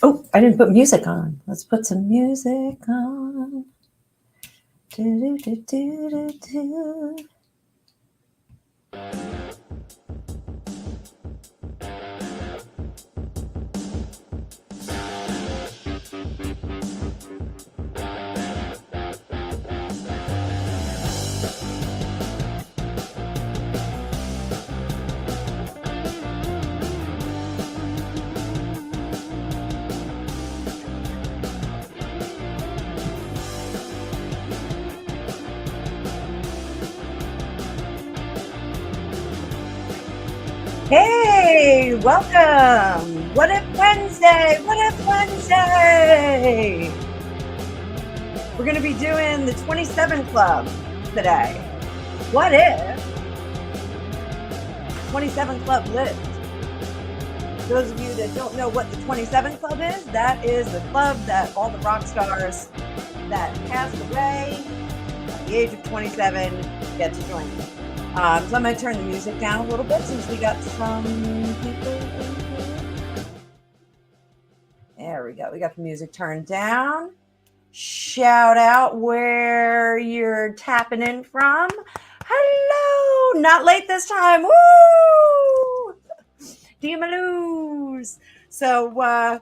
Oh, I didn't put music on. Let's put some music on. Do, do, do, do, do, do. Hey, welcome. What if Wednesday? What if Wednesday? We're going to be doing the 27 Club today. What if 27 Club lived? Those of you that don't know what the 27 Club is, that is the club that all the rock stars that passed away at the age of 27 get to join. So I'm going to turn the music down a little bit since we got some people in here. There we go. We got the music turned down. Shout out where you're tapping in from. Hello. Not late this time. Woo! Demaloos. So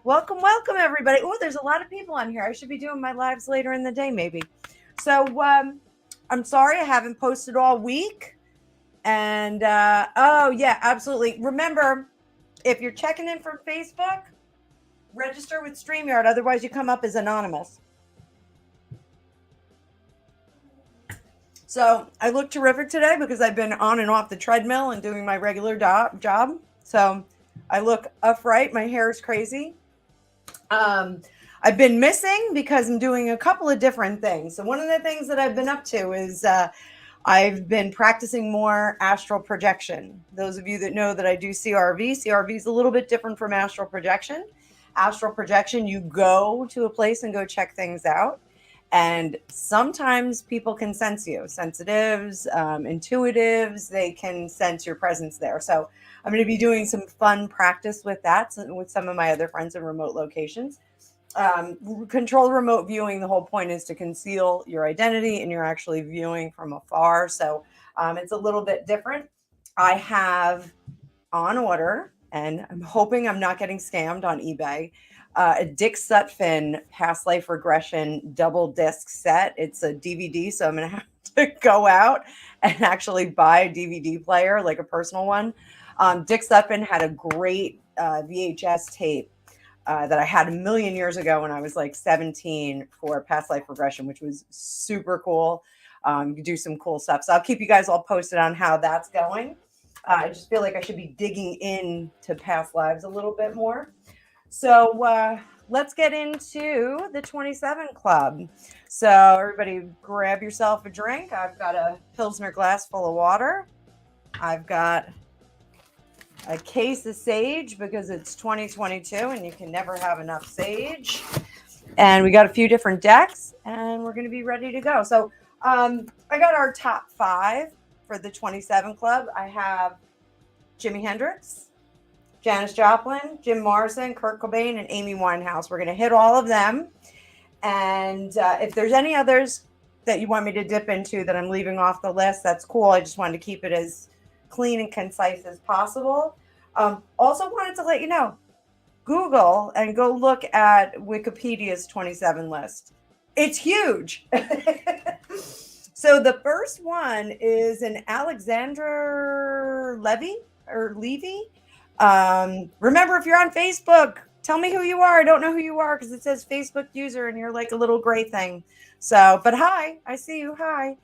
welcome, everybody. Oh, there's a lot of people on here. I should be doing my lives later in the day, maybe. So I'm sorry I haven't posted all week. And oh yeah, absolutely. Remember, if you're checking in from Facebook, register with StreamYard. Otherwise, you come up as anonymous. So I look terrific today because I've been on and off the treadmill and doing my regular job. So I look upright. My hair is crazy. I've been missing because I'm doing a couple of different things. So one of the things that I've been up to is I've been practicing more astral projection. Those of you that know that I do CRV is a little bit different from astral projection. Astral projection, you go to a place and go check things out. And sometimes people can sense you, sensitives, intuitives, they can sense your presence there. So I'm going to be doing some fun practice with that with some of my other friends in remote locations. Control remote viewing, the whole point is to conceal your identity and you're actually viewing from afar. So it's a little bit different. I have on order, and I'm hoping I'm not getting scammed on eBay, a Dick Sutphin past life regression double disc set. It's a DVD, so I'm going to have to go out and actually buy a DVD player, like a personal one. Dick Sutphin had a great VHS tape that I had a million years ago when I was like 17 for past life regression, which was super cool. You can do some cool stuff. So I'll keep you guys all posted on how that's going. I just feel like I should be digging into past lives a little bit more. So let's get into the 27 Club. So everybody grab yourself a drink. I've got a Pilsner glass full of water. I've got a case of sage because it's 2022 and you can never have enough sage. And we got a few different decks and we're going to be ready to go. So I got our top 5 for the 27 Club. I have Jimi Hendrix, Janis Joplin, Jim Morrison, Kurt Cobain, and Amy Winehouse. We're going to hit all of them. And if there's any others that you want me to dip into that I'm leaving off the list, that's cool. I just wanted to keep it as clean and concise as possible. Also wanted to let you know, Google and go look at Wikipedia's 27 list. It's huge. So the first one is an Alexander Levy. Remember, if you're on Facebook, tell me who you are. I don't know who you are because it says Facebook user and you're like a little gray thing. So, but hi, I see you. Hi.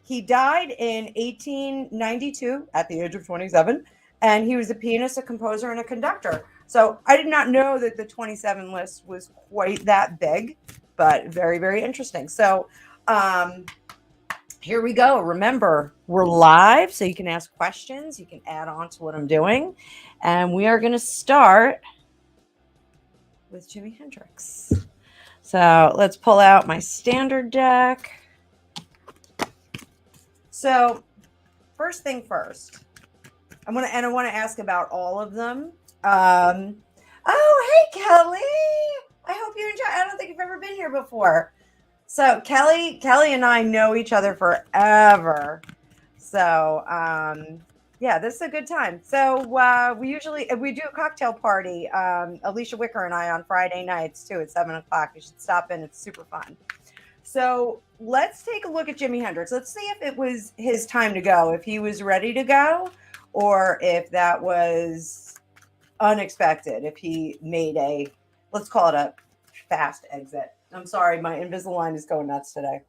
He died in 1892 at the age of 27, and he was a pianist, a composer, and a conductor. So I did not know that the 27 list was quite that big, but very, very interesting. So here we go. Remember, we're live, so you can ask questions. You can add on to what I'm doing. And we are going to start with Jimi Hendrix. So let's pull out my standard deck. So first thing first, I want to ask about all of them. Oh, hey, Kelly. I hope you enjoy. I don't think you've ever been here before. So Kelly and I know each other forever. So yeah, this is a good time. So we do a cocktail party. Alicia Wicker and I on Friday nights too at 7 o'clock. You should stop in. It's super fun. So let's take a look at Jimi Hendrix. Let's see if it was his time to go, if he was ready to go, or if that was unexpected, if he made a, let's call it a fast exit. I'm sorry, my Invisalign is going nuts today.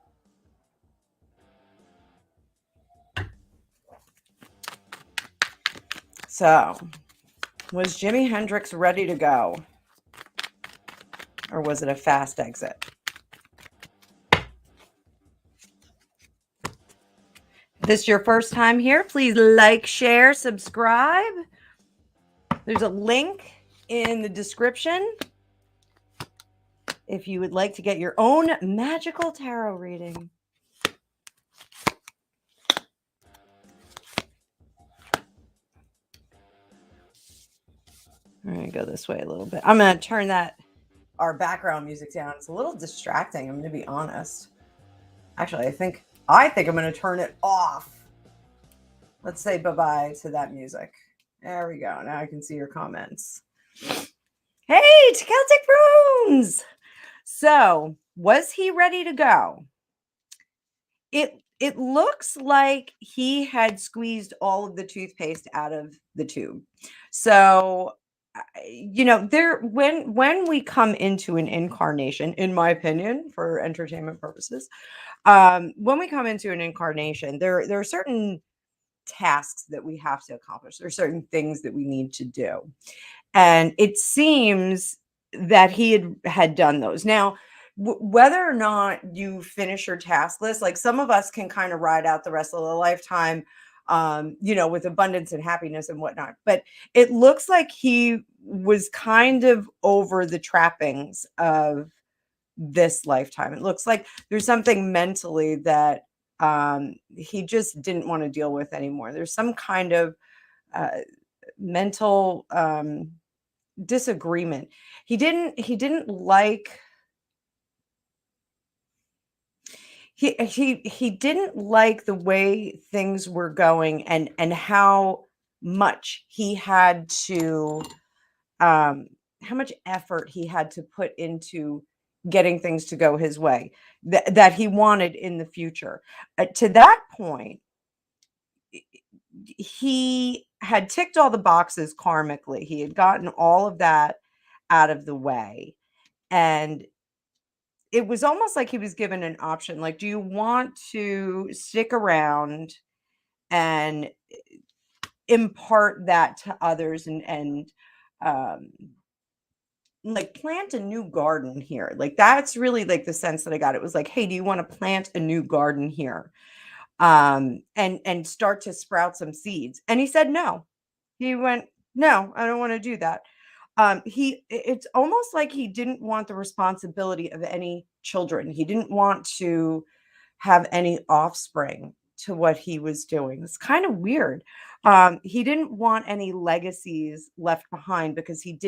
So, was Jimi Hendrix ready to go? Or was it a fast exit? If this is your first time here, please like, share, subscribe. There's a link in the description if you would like to get your own magical tarot reading. I'm going to go this way a little bit. I'm going to turn our background music down. It's a little distracting, I'm going to be honest. Actually, I think I'm going to turn it off. Let's say bye-bye to that music. There we go. Now I can see your comments. Hey, to Celtic Runes! So, was he ready to go? It looks like he had squeezed all of the toothpaste out of the tube. So, when we come into an incarnation, in my opinion, for entertainment purposes, when we come into an incarnation, there are certain tasks that we have to accomplish. There are certain things that we need to do. And it seems that he had done those. Now, whether or not you finish your task list, like some of us can kind of ride out the rest of the lifetime, with abundance and happiness and whatnot. But it looks like he was kind of over the trappings of this lifetime. It looks like there's something mentally that he just didn't want to deal with anymore. There's some kind of mental disagreement. He didn't like he didn't like the way things were going and how much he had to how much effort he had to put into getting things to go his way that he wanted in the future. To that point, he had ticked all the boxes karmically. He had gotten all of that out of the way. And it was almost like he was given an option. Like, do you want to stick around and impart that to others and um, like plant a new garden here? Like, that's really like the sense that I got. It was like, hey, do you want to plant a new garden here? And start to sprout some seeds. And he said no. He went, no, I don't want to do that. It's almost like he didn't want the responsibility of any children. He didn't want to have any offspring to what he was doing. It's kind of weird. He didn't want any legacies left behind because he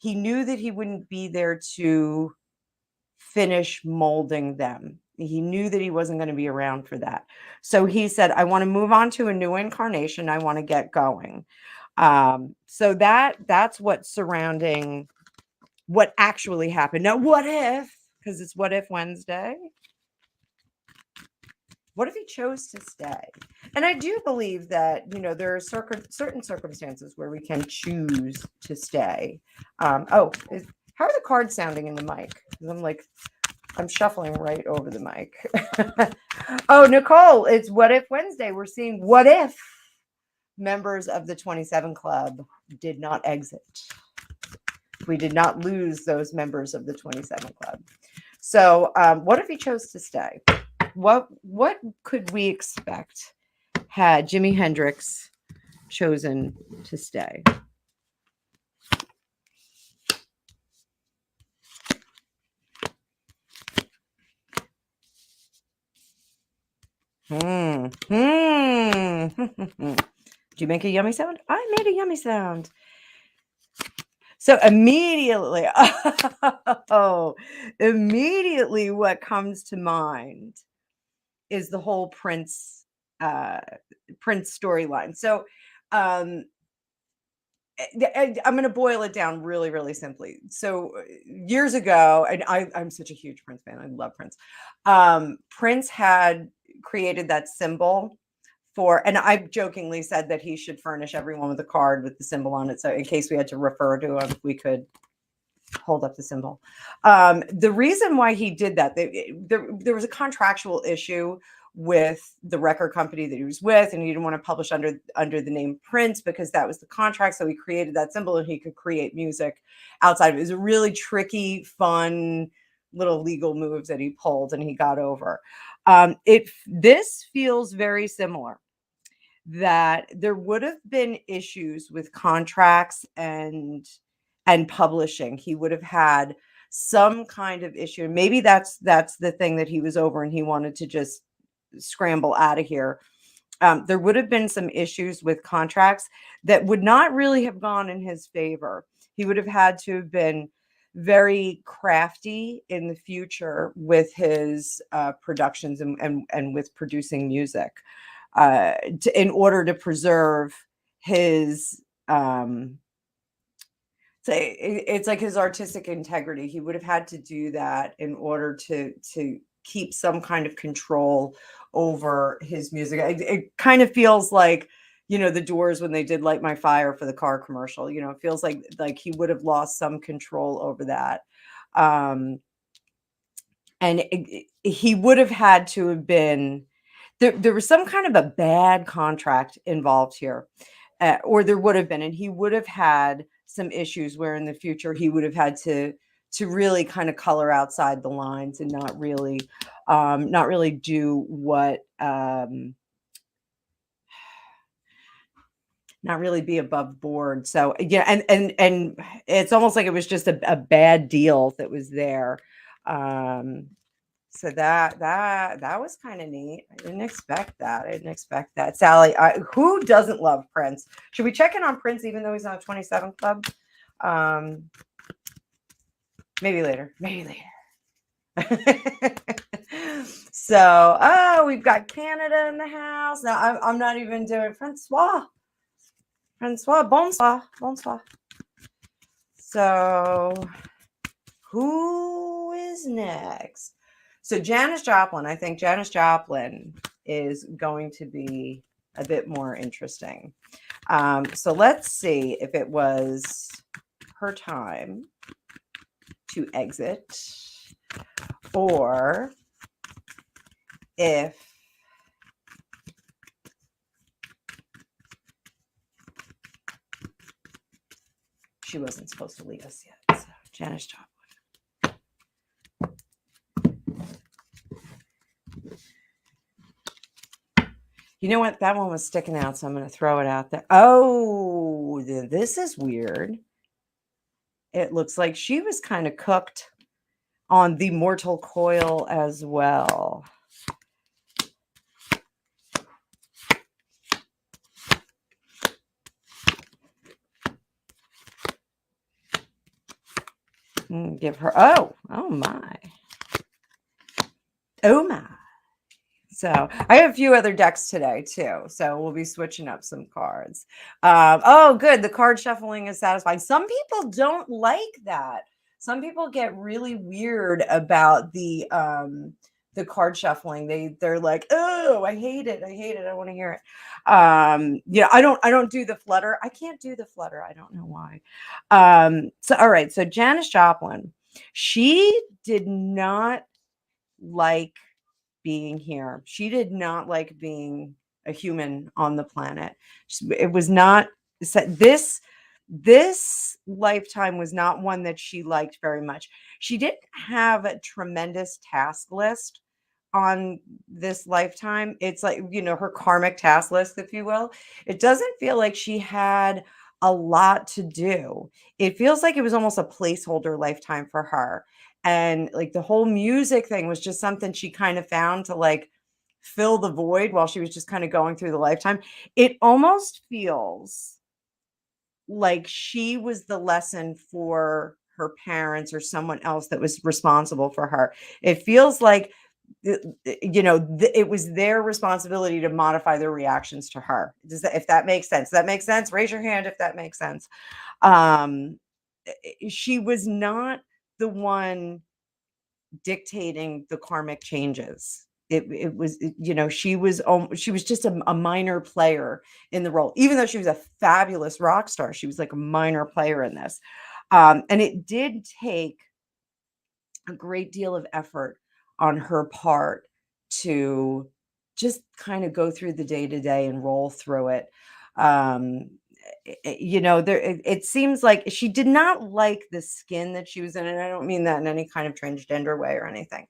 knew that he wouldn't be there to finish molding them. He knew that he wasn't going to be around for that. So he said, I want to move on to a new incarnation. I want to get going. So that's what's surrounding what actually happened. Now, what if, because it's What If Wednesday, what if he chose to stay? And I do believe that, there are certain circumstances where we can choose to stay. How are the cards sounding in the mic? Because I'm shuffling right over the mic. Oh, Nicole, it's What If Wednesday. We're seeing what if members of the 27 Club did not exit. We did not lose those members of the 27 Club. So what if he chose to stay? What could we expect had Jimi Hendrix chosen to stay? Did you make a yummy sound? I made a yummy sound. So immediately, oh, immediately what comes to mind is the whole uh, Prince storyline. So, um, I'm going to boil it down really, really simply. So years ago, and I'm such a huge Prince fan. I love Prince. Prince had created that symbol for, and I've jokingly said that he should furnish everyone with a card with the symbol on it. So in case we had to refer to him, we could hold up the symbol. The reason why he did that, there was a contractual issue with the record company that he was with, and he didn't want to publish under the name Prince because that was the contract. So he created that symbol, and he could create music outside of it. It was a really tricky, fun little legal moves that he pulled, and he got over. This feels very similar, that there would have been issues with contracts and publishing. He would have had some kind of issue. Maybe that's the thing that he was over, and he wanted to just scramble out of here. There would have been some issues with contracts that would not really have gone in his favor. He would have had to have been very crafty in the future with his productions and with producing music, in order to preserve his it's like his artistic integrity. He would have had to do that in order to keep some kind of control over his music. It kind of feels like, the Doors when they did Light My Fire for the car commercial. It feels like he would have lost some control over that. And he would have had to have been there was some kind of a bad contract involved here, or there would have been, and he would have had some issues where in the future he would have had to really kind of color outside the lines and not really do what not really be above board. So yeah, and it's almost like it was just a bad deal that was there. So that was kind of neat. I didn't expect that. I didn't expect that. Sally, who doesn't love Prince? Should we check in on Prince even though he's not a 27 Club? Maybe later. Maybe later. So, we've got Canada in the house. Now, I'm not even doing Francois. Bonsoir. So, who is next? So Janis Joplin, I think Janis Joplin is going to be a bit more interesting. So let's see if it was her time to exit, or if she wasn't supposed to leave us yet. So Janis Joplin. You know what? That one was sticking out, so I'm going to throw it out there. Oh, this is weird. It looks like she was kind of cooked on the Mortal Coil as well. Give her, oh my. So I have a few other decks today too. So we'll be switching up some cards. Oh, good. The card shuffling is satisfying. Some people don't like that. Some people get really weird about the card shuffling. They're like, oh, I hate it. I want to hear it. I don't do the flutter. I can't do the flutter. I don't know why. So all right. So Janis Joplin, she did not like being here. She did not like being a human on the planet. It was not this lifetime was not one that she liked very much. She didn't have a tremendous task list on this lifetime. It's like, her karmic task list, if you will. It doesn't feel like she had a lot to do. It feels like it was almost a placeholder lifetime for her. And like the whole music thing was just something she kind of found to like fill the void while she was just kind of going through the lifetime. It almost feels like she was the lesson for her parents or someone else that was responsible for her. It feels like it was their responsibility to modify their reactions to her. Does that, if that makes sense? Does that make sense? Raise your hand if that makes sense. Um, she was not the one dictating the karmic changes. It was, she was just a minor player in the role, even though she was a fabulous rock star. She was like a minor player in this, and it did take a great deal of effort on her part to just kind of go through the day to day and roll through it. Um, it seems like she did not like the skin that she was in, and I don't mean that in any kind of transgender way or anything.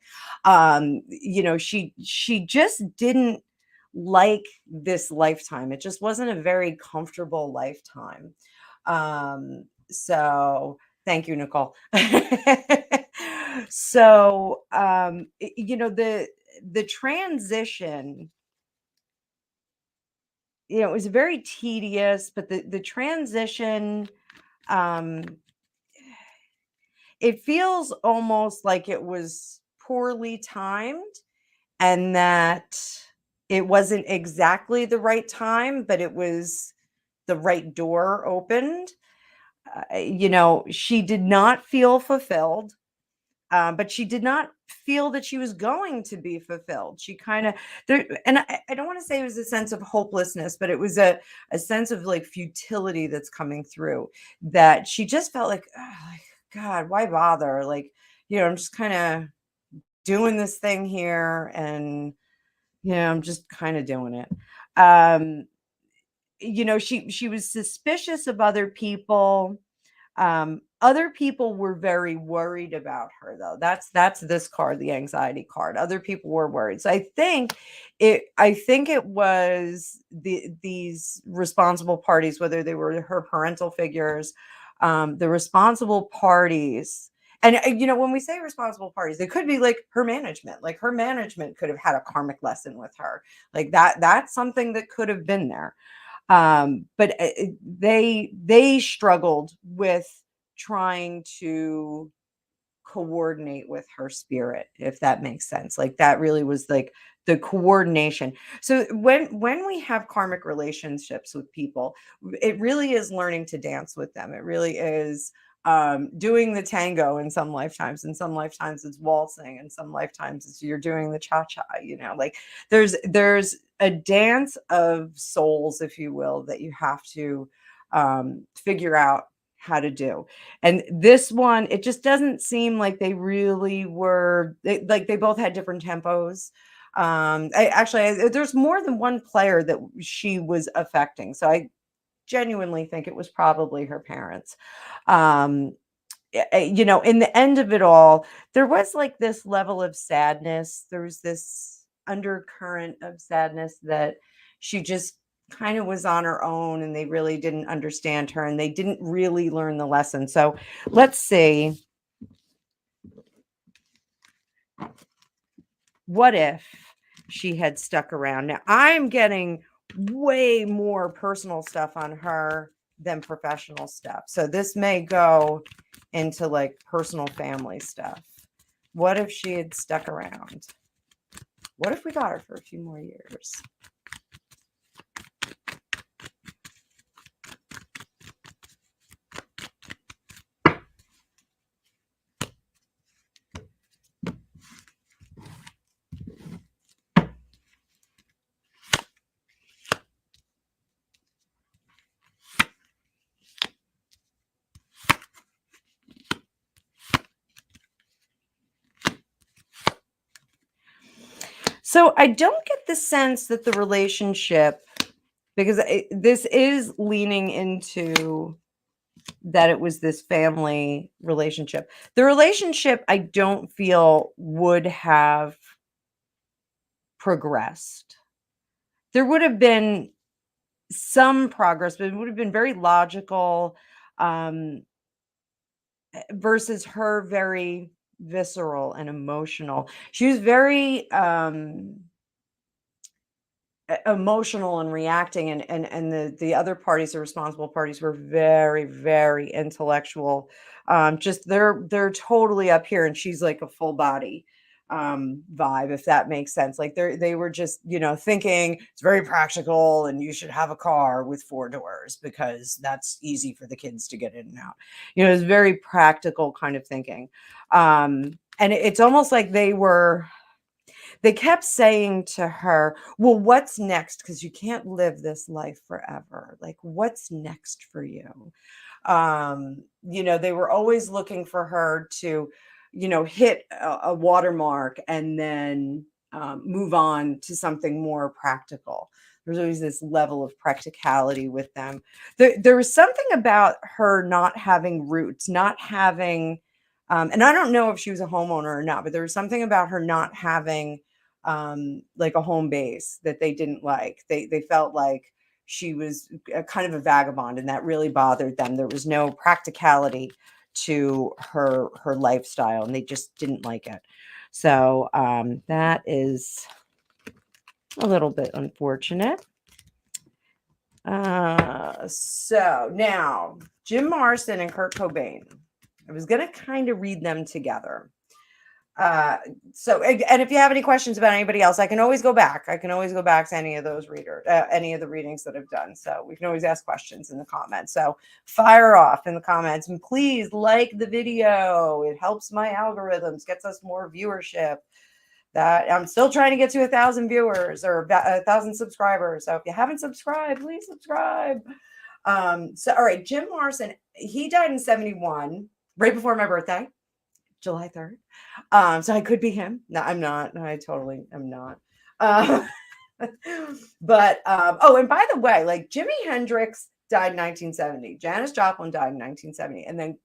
She just didn't like this lifetime. It just wasn't a very comfortable lifetime. So thank you, Nicole. So the transition, it was very tedious, but the transition, um it feels almost like it was poorly timed, and that it wasn't exactly the right time, but it was the right door opened. She did not feel fulfilled, but she did not feel that she was going to be fulfilled. She kind of there, and I don't want to say it was a sense of hopelessness, but it was a sense of like futility that's coming through. That she just felt like, "Oh, like, God, why bother? Like, I'm just kind of doing this thing here, and I'm just kind of doing it." Um, she was suspicious of other people. Other people were very worried about her, though. That's this card, the anxiety card. Other people were worried. So I think it was these responsible parties, whether they were her parental figures, the responsible parties. And when we say responsible parties, it could be like her management. Like her management could have had a karmic lesson with her. Like that's something that could have been there. But they struggled with trying to coordinate with her spirit, if that makes sense. Like that really was like the coordination. So when we have karmic relationships with people, it really is learning to dance with them. It really is doing the tango in some lifetimes. In some lifetimes it's waltzing, and some lifetimes it's you're doing the cha-cha. Like there's a dance of souls, if you will, that you have to figure out how to do. And this one, it just doesn't seem like they really were like they both had different tempos. There's more than one player that she was affecting. So I genuinely think it was probably her parents. Um, in the end of it all, there was like this level of sadness. There was this undercurrent of sadness that she just kind of was on her own, and they really didn't understand her, and they didn't really learn the lesson. So let's see. What if she had stuck around? Now, I'm getting way more personal stuff on her than professional stuff. So this may go into like personal family stuff. What if she had stuck around? What if we got her for a few more years? So I don't get the sense that the relationship, because this is leaning into that it was this family relationship. The relationship, I don't feel would have progressed. There would have been some progress, but it would have been very logical, um, versus her very visceral and emotional. She was very emotional and reacting, and the other parties, the responsible parties, were very, very intellectual. Just they're totally up here, and she's like a full body vibe, if that makes sense. Like they were just, thinking it's very practical and you should have a car with four doors because that's easy for the kids to get in and out. It's very practical kind of thinking. And it's almost like they kept saying to her, well, what's next? Because you can't live this life forever. Like, what's next for you? They were always looking for her to, hit a watermark and then move on to something more practical. There's always this level of practicality with them. There was something about her not having roots, not having, and I don't know if she was a homeowner or not, but there was something about her not having like a home base that they didn't like. They felt like she was a kind of a vagabond, and that really bothered them. There was no practicality to her lifestyle, and they just didn't like it. So that is a little bit unfortunate. So now Jim Morrison and Kurt Cobain. I was going to kind of read them together. And if you have any questions about anybody else, I can always go back. I can always go back to any of those any of the readings that I've done. So we can always ask questions in the comments. So fire off in the comments, and please like the video. It helps my algorithms, gets us more viewership. That I'm still trying to get to 1,000 viewers or 1,000 subscribers. So if you haven't subscribed, please subscribe. All right, Jim Morrison, he died in 1971, right before my birthday. July 3rd. So I could be him. No, I'm not. I totally am not. But and by the way, like Jimi Hendrix died in 1970. Janis Joplin died in 1970. And then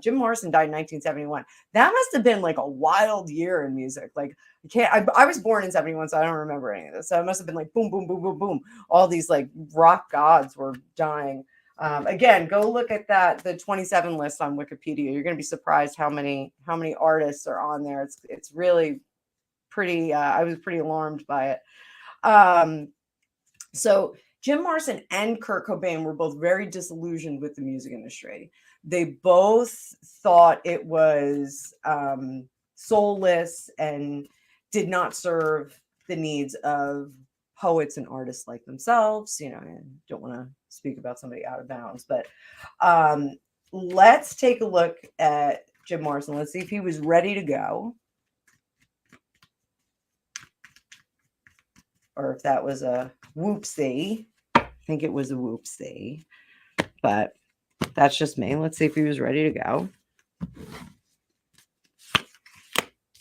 Jim Morrison died in 1971. That must have been like a wild year in music. Like I was born in 71, so I don't remember any of this. So it must have been like boom, boom, boom, boom, boom. All these like rock gods were dying. Again, go look at the 27 list on Wikipedia. You're going to be surprised how many artists are on there. It's really pretty. I was pretty alarmed by it. So Jim Morrison and Kurt Cobain were both very disillusioned with the music industry. They both thought it was soulless and did not serve the needs of poets and artists like themselves. I don't want to speak about somebody out of bounds, but let's take a look at Jim Morrison. Let's see if he was ready to go, or if that was a whoopsie. I think it was a whoopsie, but that's just me. Let's see if he was ready to go.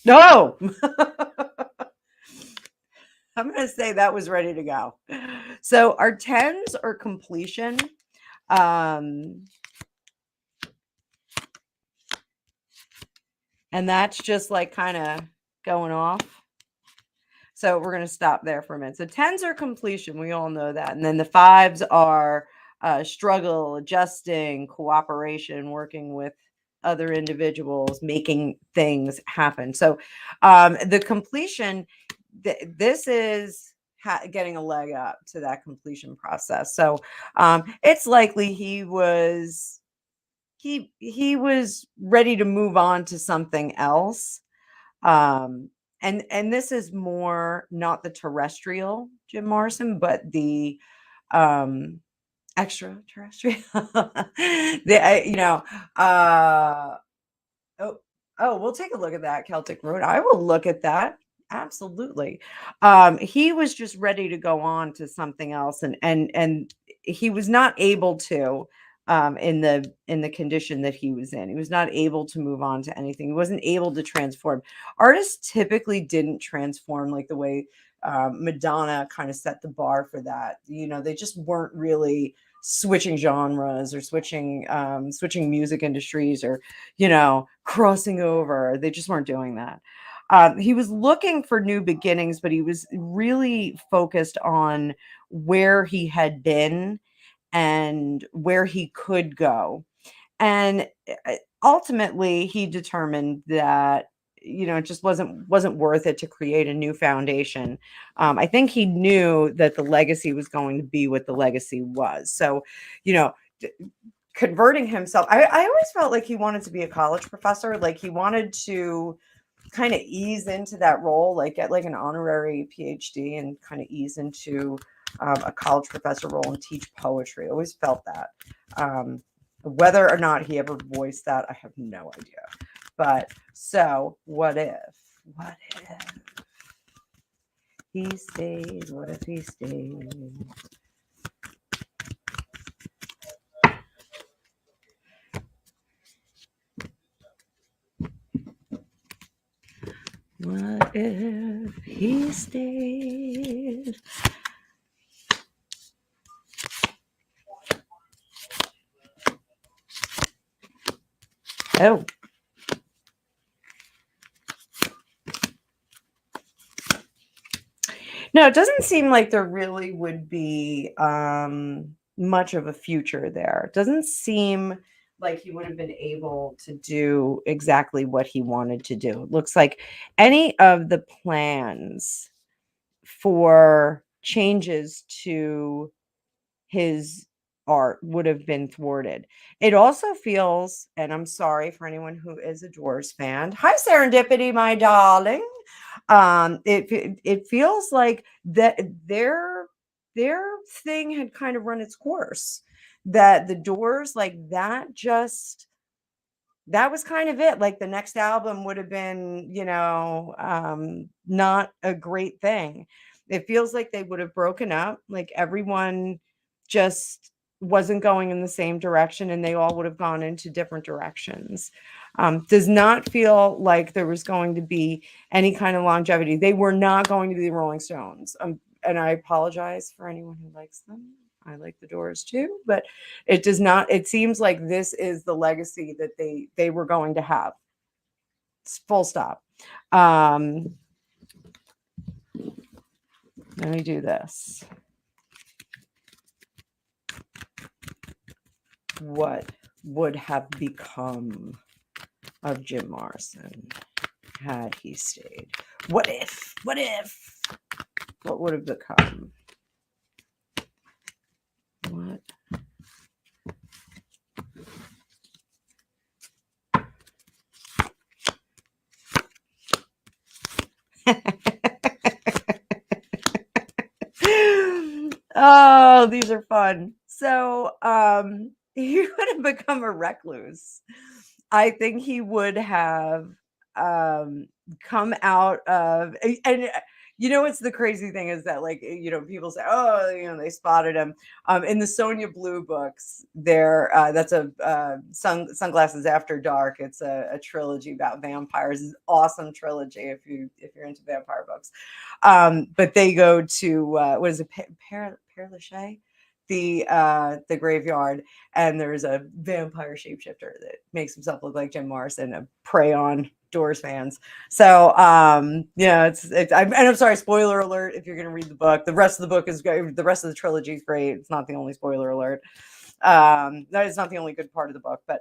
No! I'm going to say that was ready to go. So our 10s are completion. And that's just like kind of going off. So we're going to stop there for a minute. So 10s are completion. We all know that. And then the 5s are struggle, adjusting, cooperation, working with other individuals, making things happen. So the completion, this is getting a leg up to that completion process. So it's likely he was ready to move on to something else. And this is more not the terrestrial Jim Morrison, but the extraterrestrial. We'll take a look at that Celtic Road. I will look at that. Absolutely. He was just ready to go on to something else, and he was not able to in the condition that he was in. He was not able to move on to anything. He wasn't able to transform. Artists typically didn't transform like the way Madonna kind of set the bar for that. They just weren't really switching genres or switching music industries or crossing over. They just weren't doing that. He was looking for new beginnings, but he was really focused on where he had been and where he could go. And ultimately, he determined that it just wasn't worth it to create a new foundation. I think he knew that the legacy was going to be what the legacy was. So, you know, converting himself, I always felt like he wanted to be a college professor. Like he wanted to kind of ease into that role, like get like an honorary PhD and kind of ease into a college professor role and teach poetry. I always felt that. Whether or not he ever voiced that, I have no idea. But so, what if? What if he stayed? What if he stayed? What if he stayed? Oh. No, it doesn't seem like there really would be much of a future there. It doesn't seem like he would have been able to do exactly what he wanted to do. It looks like any of the plans for changes to his art would have been thwarted. It also feels, and I'm sorry for anyone who is a Doors fan. Hi, Serendipity, my darling. It feels like that their thing had kind of run its course. That the Doors, like that was kind of it. Like the next album would have been, not a great thing. It feels like they would have broken up. Like everyone just wasn't going in the same direction and they all would have gone into different directions. Does not feel like there was going to be any kind of longevity. They were not going to be the Rolling Stones. And I apologize for anyone who likes them. I like the Doors too, but it does not. It seems like this is the legacy that they were going to have. Full stop. Let me do this. What would have become of Jim Morrison had he stayed? What if? What if? What would have become? What? Oh, these are fun. So, he would have become a recluse. I think he would have come out of, and what's the crazy thing is that, like, people say, oh, they spotted him. In the Sonia Blue books, that's a Sunglasses After Dark. It's a trilogy about vampires. It's an awesome trilogy if you're into vampire books. But they go to what is it, Père Lachaise? The graveyard, and there's a vampire shapeshifter that makes himself look like Jim Morrison, a prey on Doors fans. So I'm sorry, spoiler alert if you're going to read the book. The rest of the book is great. The rest of the trilogy is great. It's not the only spoiler alert. That is not the only good part of the book, but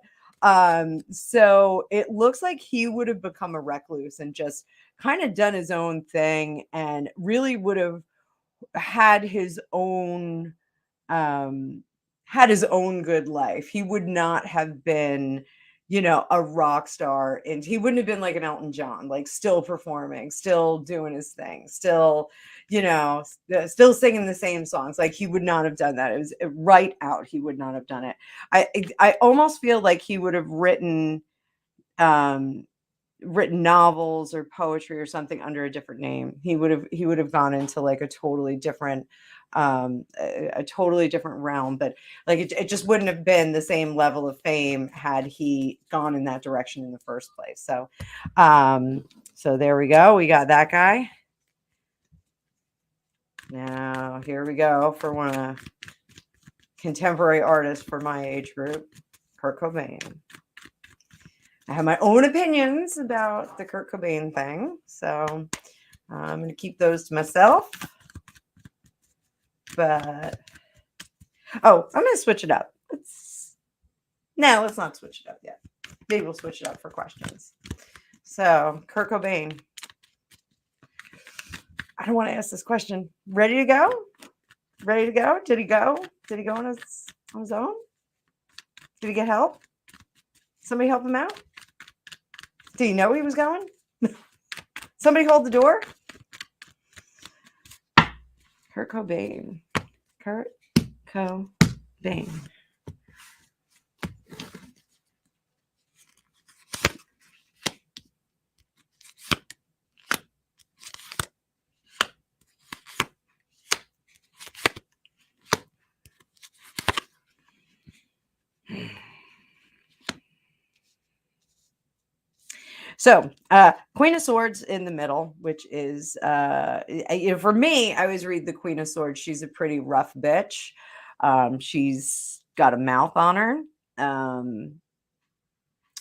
so it looks like he would have become a recluse and just kind of done his own thing and really would have had his own good life. He would not have been, a rock star, and he wouldn't have been like an Elton John, like still performing, still doing his thing, still, still singing the same songs. Like he would not have done that. It was right out. He would not have done it. I almost feel like he would have written novels or poetry or something under a different name. He would have gone into like a totally different realm, but like it just wouldn't have been the same level of fame had he gone in that direction in the first place. So so there we go. We got that guy. Now here we go for one of contemporary artists for my age group, Kurt Cobain. I have my own opinions about the Kurt Cobain thing, so I'm going to keep those to myself. But I'm going to switch it up. Let's not switch it up yet. Maybe we'll switch it up for questions. So, Kurt Cobain. I don't want to ask this question. Ready to go? Ready to go? Did he go? Did he go on his own? Did he get help? Somebody help him out? Did he know he was going? Somebody hold the door? Kurt Cobain. Kurt Cobain. So, Queen of Swords in the middle, which is, for me, I always read the Queen of Swords. She's a pretty rough bitch. She's got a mouth on her,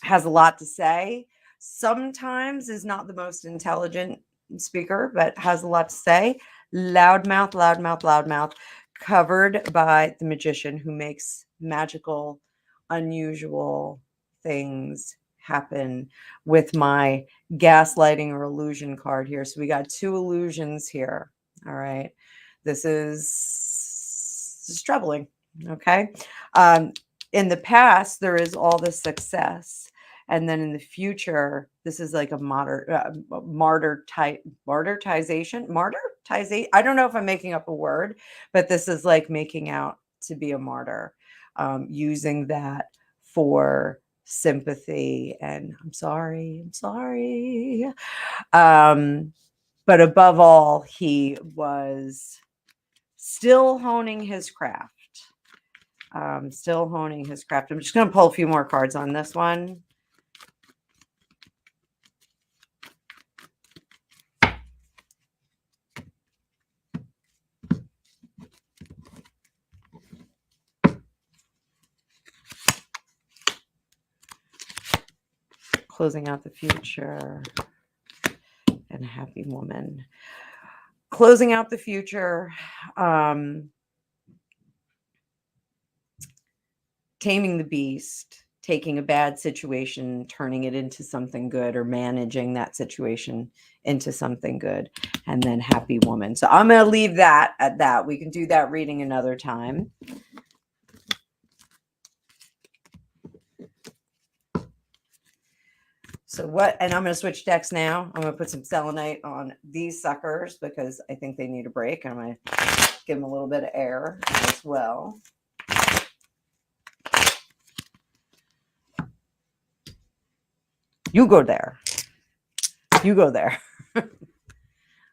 has a lot to say. Sometimes is not the most intelligent speaker, but has a lot to say. Loudmouth, loudmouth, loudmouth, covered by the magician who makes magical, unusual things happen with my gaslighting or illusion card here. So we got 2 illusions here. All right. This is troubling. Okay. In the past, there is all this success. And then in the future, this is like a martyrization. I don't know if I'm making up a word, but this is like making out to be a martyr, using that for sympathy and I'm sorry. But above all, he was still honing his craft. I'm just going to pull a few more cards on this one. Closing out the future and a happy woman. Closing out the future. Taming the beast, taking a bad situation, turning it into something good, or managing that situation into something good, and then happy woman. So I'm going to leave that at that. We can do that reading another time. So what, and I'm going to switch decks now. I'm going to put some selenite on these suckers because I think they need a break. I'm going to give them a little bit of air as well. You go there. You go there. We're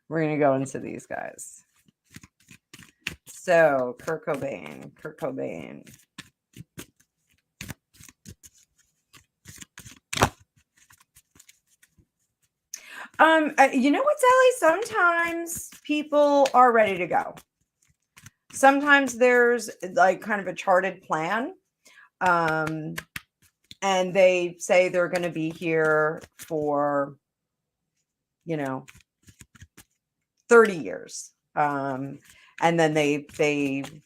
going to go into these guys. So, Kurt Cobain. You know what, Sally? Sometimes people are ready to go. Sometimes there's like kind of a charted plan. And they say they're going to be here for, 30 years. And then they and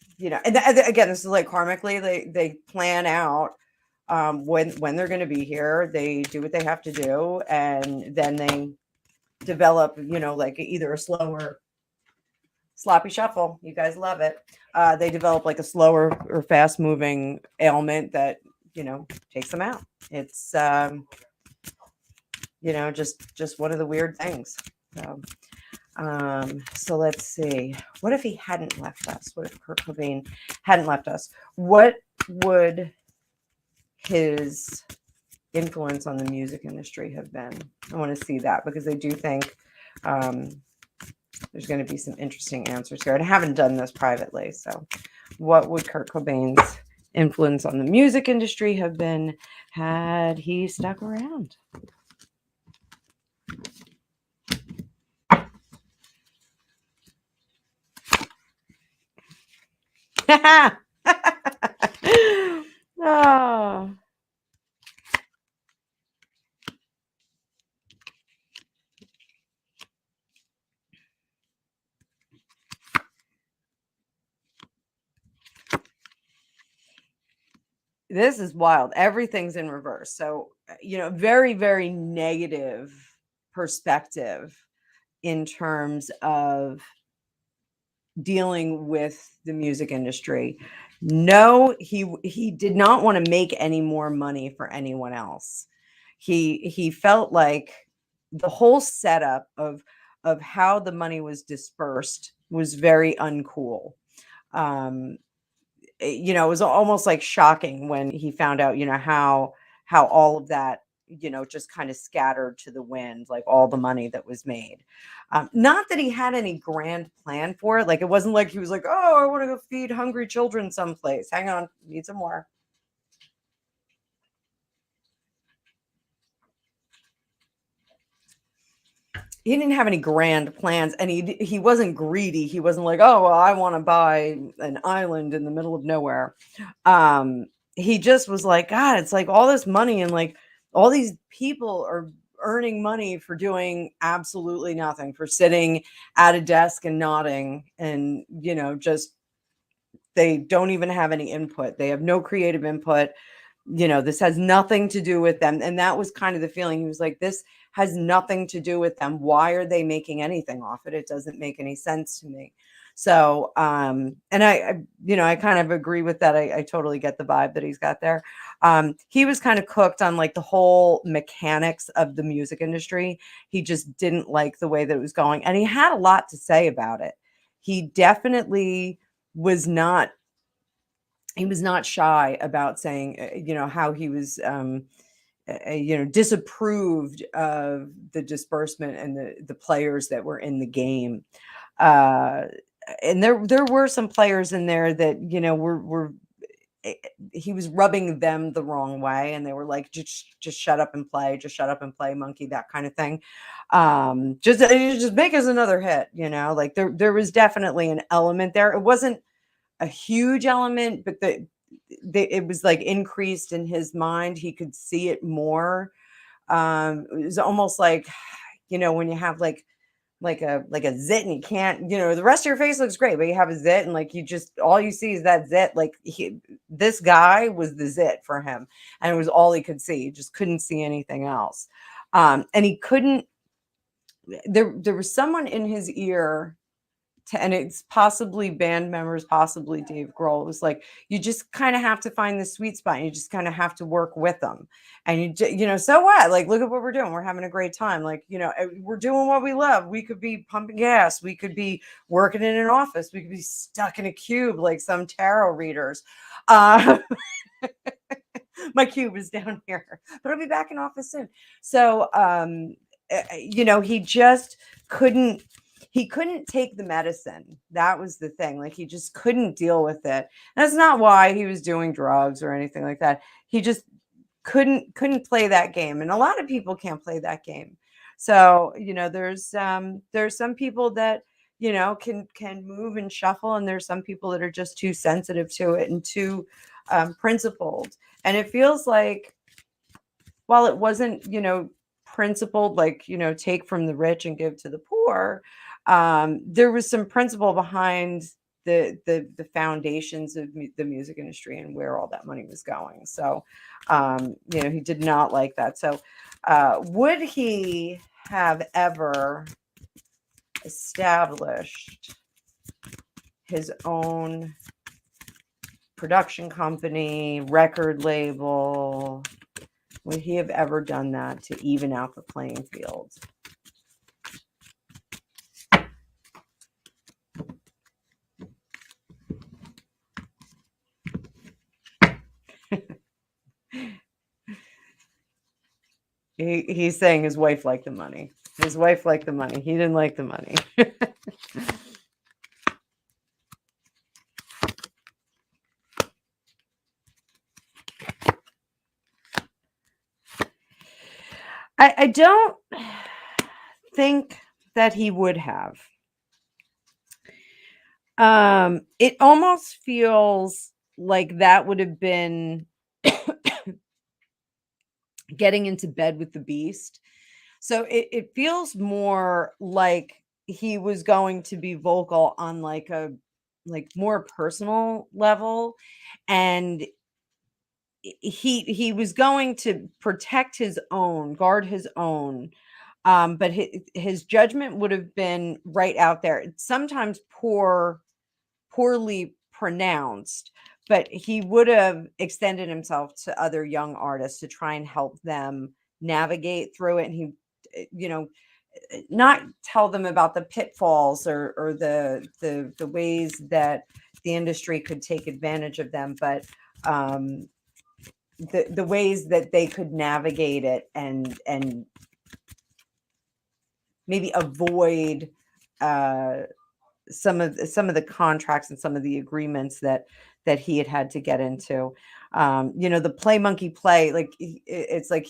again, this is like karmically, they plan out when they're going to be here. They do what they have to do, and then they develop, like either a slower sloppy shuffle. You guys love it. They develop like a slower or fast moving ailment that, takes them out. It's, just one of the weird things. So let's see. What if he hadn't left us? What if Kurt Cobain hadn't left us? What would his influence on the music industry have been? I want to see that because I do think there's going to be some interesting answers here. And I haven't done this privately. So what would Kurt Cobain's influence on the music industry have been had he stuck around? Oh. This is wild. Everything's in reverse. So, very, very negative perspective in terms of dealing with the music industry. No, he did not want to make any more money for anyone else. He felt like the whole setup of how the money was dispersed was very uncool. Um, it was almost like shocking when he found out, how all of that, just kind of scattered to the wind, like all the money that was made. Not that he had any grand plan for it. Like it wasn't like he was like, oh, I want to go feed hungry children someplace. Hang on, need some more. He didn't have any grand plans, and he wasn't greedy. He wasn't like, oh, well, I want to buy an island in the middle of nowhere. He just was like, God, it's like all this money, and like all these people are earning money for doing absolutely nothing, for sitting at a desk and nodding, and just they don't even have any input. They have no creative input. This has nothing to do with them. And that was kind of the feeling. He was like, this has nothing to do with them. Why are they making anything off it? It doesn't make any sense to me. So, and I kind of agree with that. I totally get the vibe that he's got there. He was kind of cooked on like the whole mechanics of the music industry. He just didn't like the way that it was going. And he had a lot to say about it. He definitely was not he was not shy about saying, how he was, disapproved of the disbursement and the players that were in the game. Uh, and there were some players in there that, were eh, he was rubbing them the wrong way, and they were like, just shut up and play, just shut up and play, monkey, that kind of thing. Just make us another hit, like there was definitely an element there. It wasn't a huge element, but it was like increased in his mind. He could see it more. It was almost like, when you have like a zit, and you can't, the rest of your face looks great, but you have a zit, and like you just all you see is that zit. Like this guy was the zit for him, and it was all he could see. He just couldn't see anything else. And he couldn't. There was someone in his ear, and it's possibly band members, possibly Dave Grohl. It was like, you just kind of have to find the sweet spot. And you just kind of have to work with them. And so what? Like, look at what we're doing. We're having a great time. Like, we're doing what we love. We could be pumping gas. We could be working in an office. We could be stuck in a cube like some tarot readers. My cube is down here, but I'll be back in office soon. So, he just couldn't he couldn't take the medicine. That was the thing. Like he just couldn't deal with it. And that's not why he was doing drugs or anything like that. He just couldn't play that game. And a lot of people can't play that game. So, there's some people that, can move and shuffle, and there's some people that are just too sensitive to it and too principled. And it feels like, while it wasn't, principled, like, take from the rich and give to the poor, there was some principle behind the foundations of the music industry and where all that money was going. So, he did not like that. So, would he have ever established his own production company, record label? Would he have ever done that to even out the playing field? He's saying his wife liked the money. His wife liked the money. He didn't like the money. I don't think that he would have. It almost feels like that would have been getting into bed with the beast. So it feels more like he was going to be vocal on like a more personal level, and he was going to protect his own, guard his own, but his judgment would have been right out there. Sometimes poorly pronounced, but he would have extended himself to other young artists to try and help them navigate through it. And he, you know, not tell them about the pitfalls or the ways that the industry could take advantage of them, but um, the ways that they could navigate it and maybe avoid uh, some of the contracts and some of the agreements that he had to get into. The play monkey play, like it's like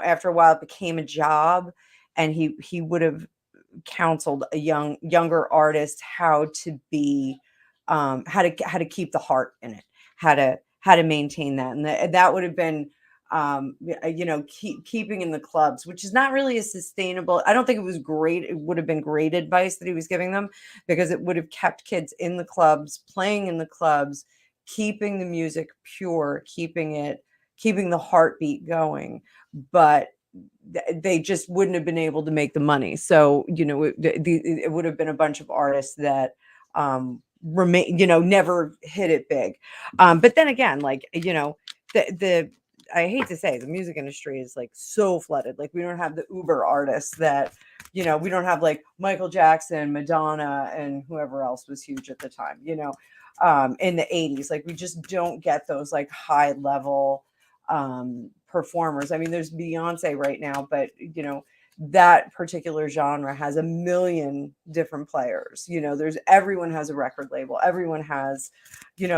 after a while it became a job, and he would have counseled a younger artist how to be how to keep the heart in it, how to maintain that, and that would have been keeping in the clubs, which is not really a sustainable. I don't think it was great. It would have been great advice that he was giving them, because it would have kept kids in the clubs, playing in the clubs, keeping the music pure, keeping the heartbeat going. But they just wouldn't have been able to make the money. So, it would have been a bunch of artists that never hit it big. But then again, like, the I hate to say, the music industry is like so flooded. Like, we don't have the uber artists that, we don't have like Michael Jackson, Madonna, and whoever else was huge at the time, in the 80s. Like, we just don't get those like high level performers. I mean, there's Beyonce right now, but that particular genre has a million different players. Everyone has a record label, everyone has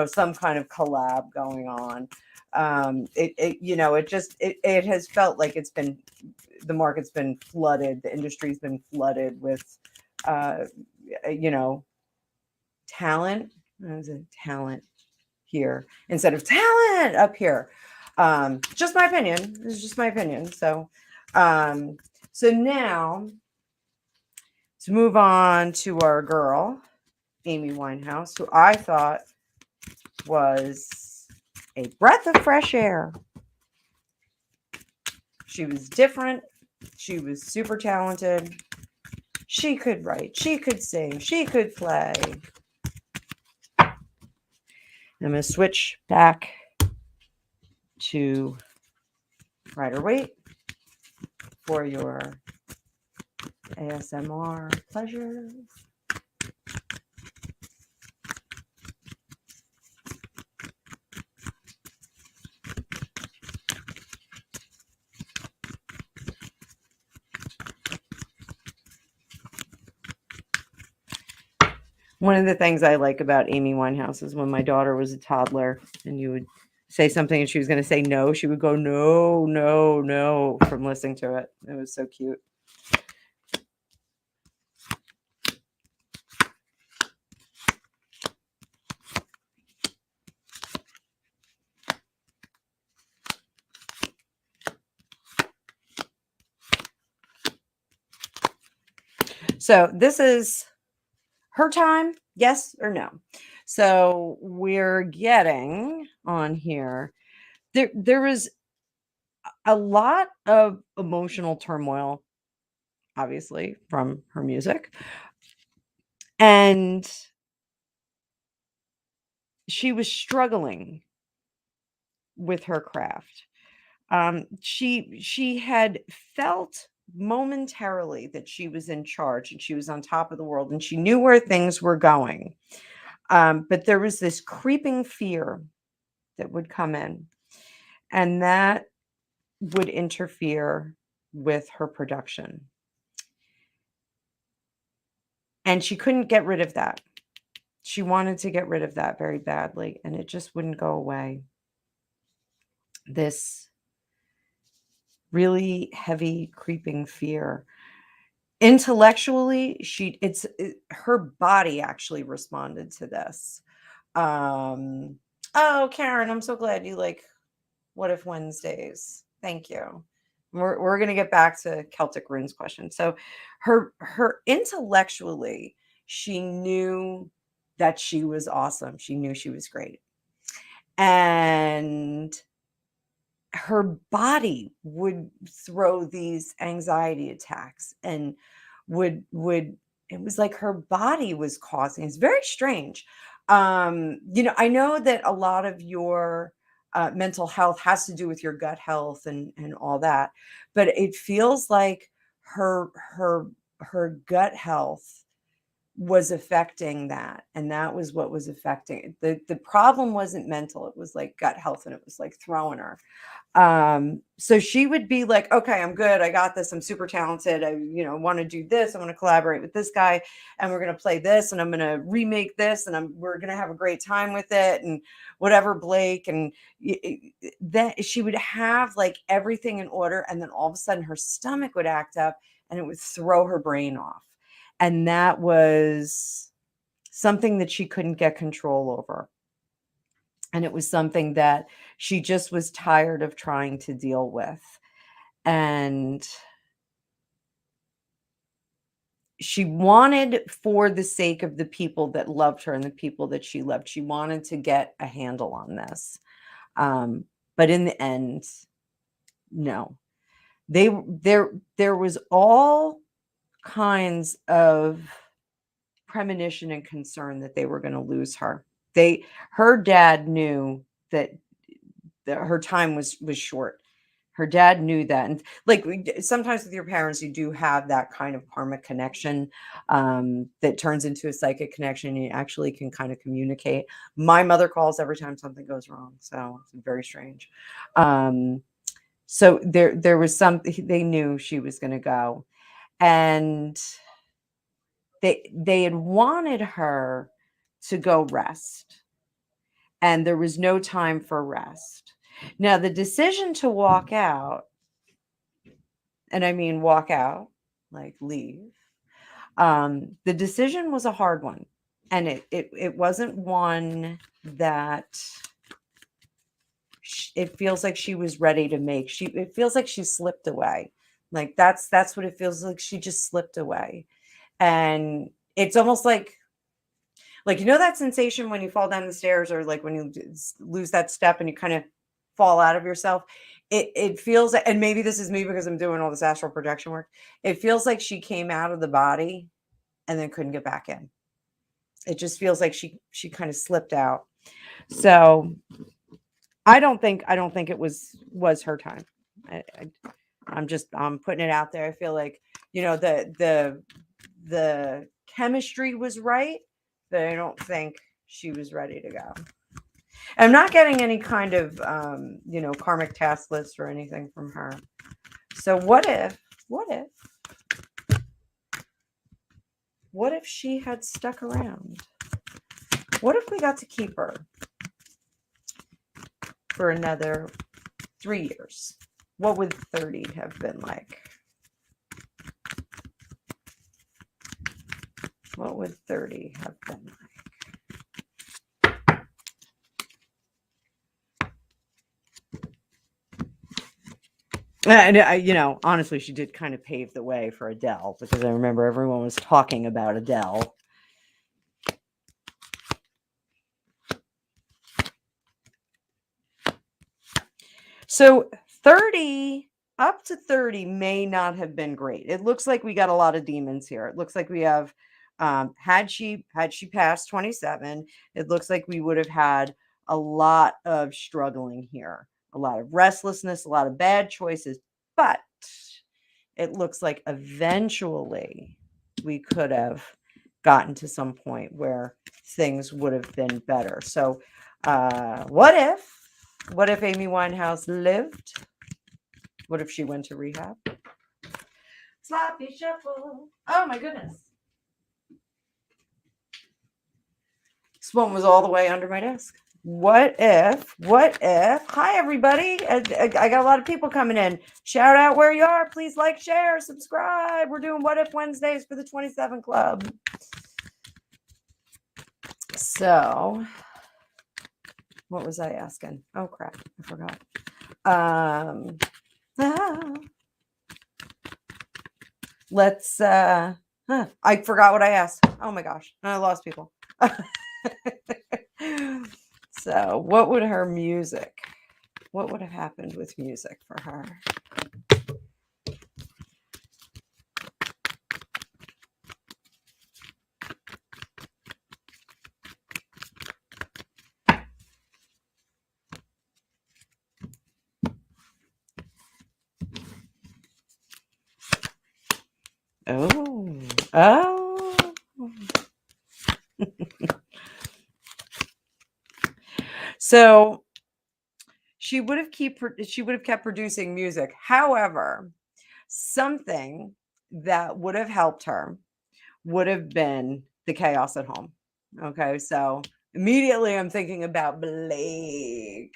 some kind of collab going on. It has felt like the market's been flooded, the industry's been flooded with uh you know talent. What is it? Talent here instead of talent up here. Just my opinion. This is just my opinion. So now to move on to our girl, Amy Winehouse, who I thought was a breath of fresh air. She was different. She was super talented. She could write. She could sing. She could play. I'm going to switch back to Rider Waite for your ASMR pleasure. One of the things I like about Amy Winehouse is when my daughter was a toddler and you would say something and she was going to say no, she would go, no, no, no, from listening to it. It was so cute. So this is her time, yes or no? So we're getting on here. There was a lot of emotional turmoil, obviously, from her music. And she was struggling with her craft. She had felt momentarily that she was in charge and she was on top of the world and she knew where things were going. But there was this creeping fear that would come in, and that would interfere with her production. And she couldn't get rid of that. She wanted to get rid of that very badly, and it just wouldn't go away. This really heavy creeping fear. Intellectually, her body actually responded to this. Oh, Karen, I'm so glad you like What If Wednesdays. Thank you. We're going to get back to Celtic Runes question. So her intellectually, she knew that she was awesome. She knew she was great. And her body would throw these anxiety attacks and would it was like her body was causing. It's very strange. I know that a lot of your mental health has to do with your gut health and all that, but it feels like her her her gut health was affecting that, and that was what was affecting it. The problem wasn't mental, it was like gut health, and it was like throwing her. So she would be like, okay, I'm good, I got this, I'm super talented, I want to do this, I want to collaborate with this guy, and we're going to play this, and I'm going to remake this, and we're going to have a great time with it, and whatever, Blake. And that she would have like everything in order, and then all of a sudden her stomach would act up, and it would throw her brain off. And that was something that she couldn't get control over. And it was something that she just was tired of trying to deal with. And she wanted, for the sake of the people that loved her and the people that she loved, she wanted to get a handle on this. But in the end, no. There was all kinds of premonition and concern that they were going to lose her. Her dad knew that her time was short. Her dad knew that. And like sometimes with your parents, you do have that kind of karmic connection that turns into a psychic connection. You actually can kind of communicate. My mother calls every time something goes wrong. So it's very strange. So there was something, they knew she was going to go. And they had wanted her to go rest, and there was no time for rest. Now, the decision to walk out, and I mean walk out, like leave, the decision was a hard one. And it wasn't one that it feels like she was ready to make. It feels like she slipped away. Like that's what it feels like. She just slipped away. And it's almost like that sensation when you fall down the stairs, or like when you lose that step and you kind of fall out of yourself. It feels, and maybe this is me because I'm doing all this astral projection work. It feels like she came out of the body and then couldn't get back in. It just feels like she kind of slipped out. So I don't think it was her time. I'm putting it out there. I feel like, the chemistry was right, but I don't think she was ready to go. I'm not getting any kind of, karmic task list or anything from her. So what if she had stuck around? What if we got to keep her for another 3 years? What would 30 have been like? What would 30 have been like? And honestly, she did kind of pave the way for Adele, because I remember everyone was talking about Adele. So 30, up to 30 may not have been great. It looks like we got a lot of demons here. It looks like we have, had she passed 27, it looks like we would have had a lot of struggling here, a lot of restlessness, a lot of bad choices. But it looks like eventually we could have gotten to some point where things would have been better. So what if Amy Winehouse lived? What if she went to rehab? Sloppy shuffle. Oh my goodness. This one was all the way under my desk. What if, hi everybody. I got a lot of people coming in. Shout out where you are. Please like, share, subscribe. We're doing What If Wednesdays for the 27 Club. So, what was I asking? Oh crap, I forgot. Let's, I forgot what I asked. Oh my gosh, I lost people. So what would her music What would have happened with music for her? Oh, oh. So she would have kept producing music. However, something that would have helped her would have been the chaos at home. Okay, so immediately I'm thinking about Blake.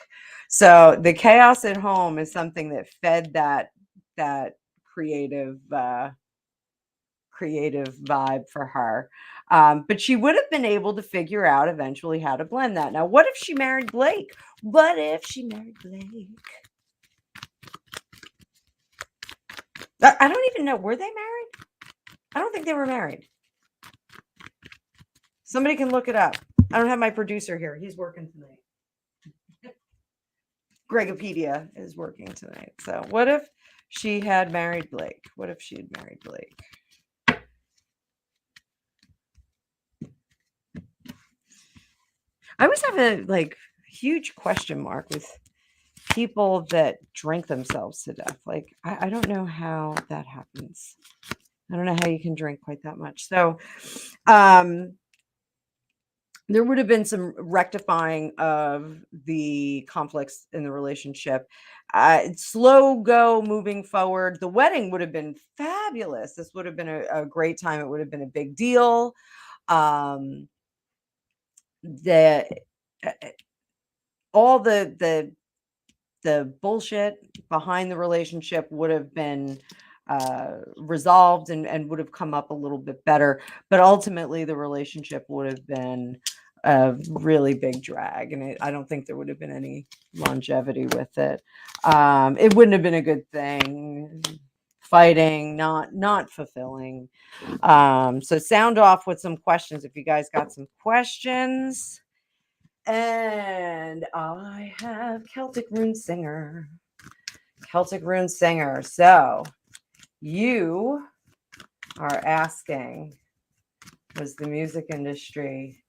So the chaos at home is something that fed that creative creative vibe for her. But she would have been able to figure out eventually how to blend that. Now, what if she married Blake? What if she married Blake? I don't even know. Were they married? I don't think they were married. Somebody can look it up. I don't have my producer here. He's working tonight. Gregopedia is working tonight. So, what if she had married Blake? What if she had married Blake? I always have a huge question mark with people that drink themselves to death. Like, I don't know how that happens. I don't know how you can drink quite that much. So, there would have been some rectifying of the conflicts in the relationship. Slow go moving forward. The wedding would have been fabulous. This would have been a great time. It would have been a big deal. Um, the all the bullshit behind the relationship would have been resolved and would have come up a little bit better. But ultimately, the relationship would have been a really big drag, and I don't think there would have been any longevity with it. It wouldn't have been a good thing. Fighting, not fulfilling. So sound off with some questions if you guys got some questions. And I have Celtic Rune Singer. Celtic Rune Singer. So you are asking, was the music industry?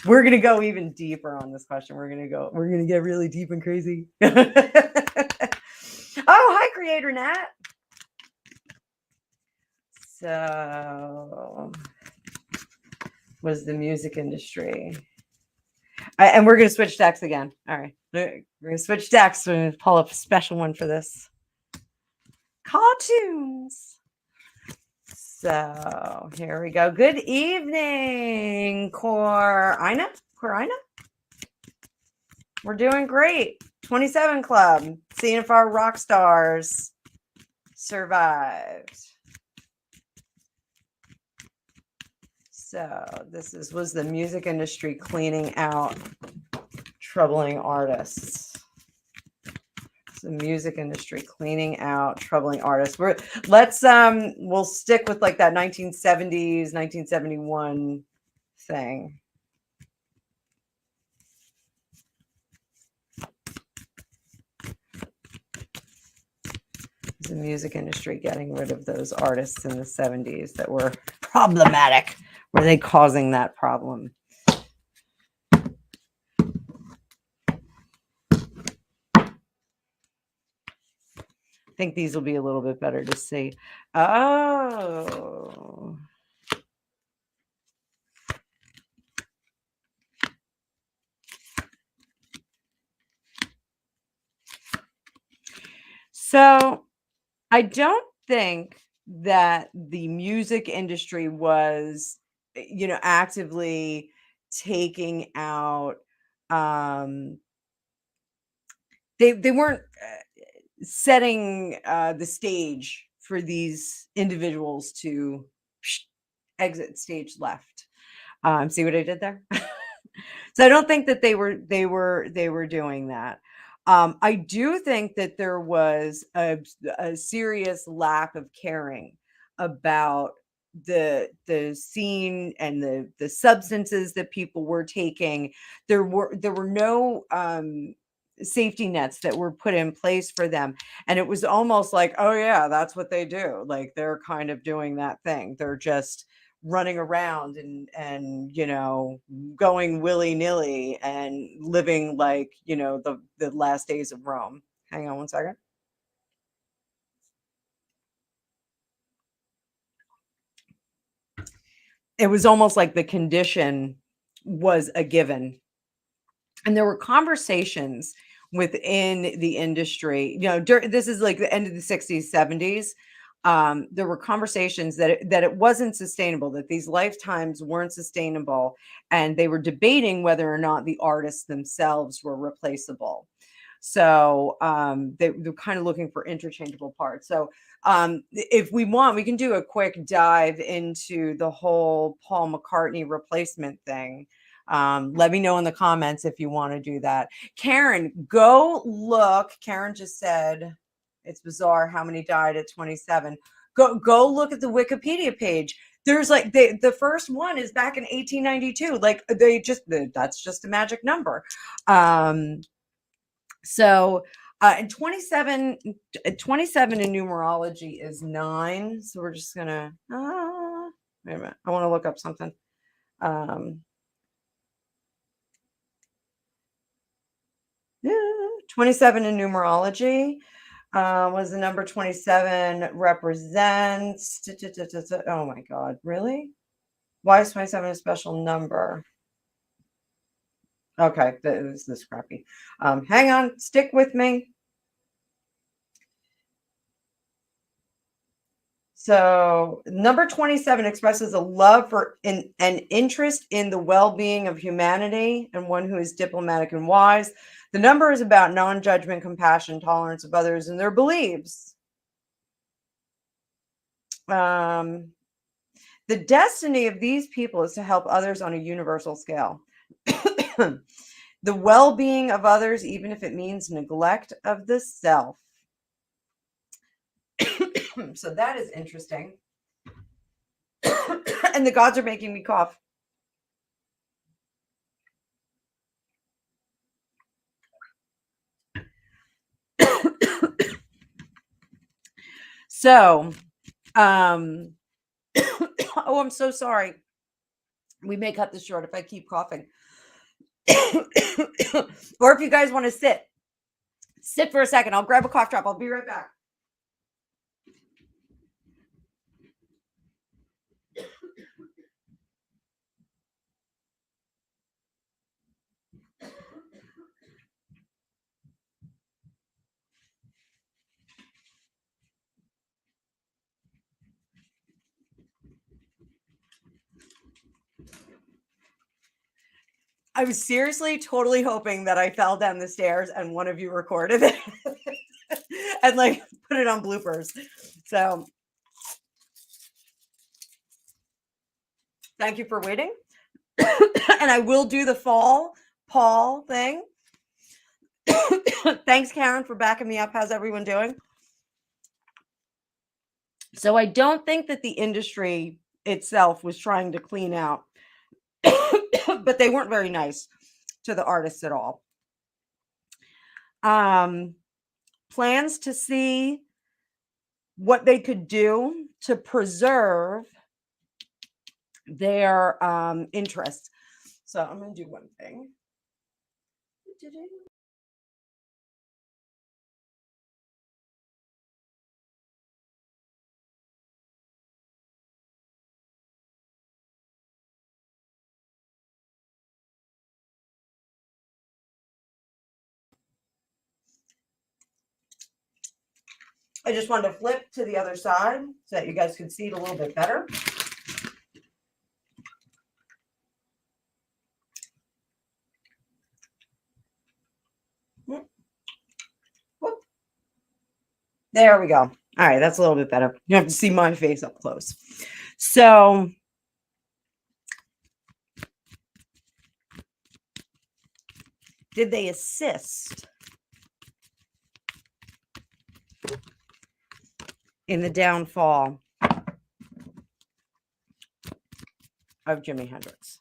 We're gonna go even deeper on this question. We're gonna get really deep and crazy. Oh, hi, Creator Nat. So was the music industry? And we're going to switch decks again. All right. We're going to switch decks. We're going to pull up a special one for this. Cartoons. So here we go. Good evening, Corina. We're doing great. 27 Club. Seeing if our rock stars survived. So this was the music industry cleaning out troubling artists. The music industry cleaning out troubling artists. We'll stick with like that 1970s, 1971 thing. The music industry getting rid of those artists in the 70s that were problematic. Were they causing that problem? I think these will be a little bit better to see. Oh. So I don't think that the music industry was, actively taking out, they weren't setting the stage for these individuals to exit stage left. See what I did there? So I don't think that they were doing that. I do think that there was a serious lack of caring about the scene and the substances that people were taking. There were no safety nets that were put in place for them. And it was almost like, oh yeah, that's what they do. Like they're kind of doing that thing. They're just running around and going willy-nilly and living like, the last days of Rome. Hang on one second. It was almost like the condition was a given. And there were conversations within the industry, this is like the end of the 60s, 70s. There were conversations that it wasn't sustainable, that these lifetimes weren't sustainable, and they were debating whether or not the artists themselves were replaceable. So they're kind of looking for interchangeable parts. So if we want, we can do a quick dive into the whole Paul McCartney replacement thing. Let me know in the comments if you want to do that. Karen, go look. Karen just said it's bizarre how many died at 27. Go look at the Wikipedia page. There's like the first one is back in 1892. Like that's just a magic number. So and 27 in numerology is 9. So we're just gonna wait a minute. I want to look up something. 27 in numerology was the number 27 represents. Oh my God, really? Why is 27 a special number? Okay, this is crappy. Hang on, stick with me. So number 27 expresses a love for an interest in the well-being of humanity and one who is diplomatic and wise. The number is about non-judgment, compassion, tolerance of others and their beliefs. The destiny of these people is to help others on a universal scale. The well-being of others, even if it means neglect of the self. So that is interesting. And the gods are making me cough. So, oh, I'm so sorry. We may cut this short if I keep coughing. Or if you guys want to sit for a second. I'll grab a cough drop. I'll be right back. I was seriously totally hoping that I fell down the stairs and one of you recorded it and like put it on bloopers. So thank you for waiting. And I will do the fall Paul thing. Thanks, Karen, for backing me up. How's everyone doing? So I don't think that the industry itself was trying to clean out, but they weren't very nice to the artists at all. Plans to see what they could do to preserve their interests. So I'm going to do one thing. I just wanted to flip to the other side so that you guys could see it a little bit better. There we go. All right, that's a little bit better. You have to see my face up close. So did they assist in the downfall of Jimi Hendrix?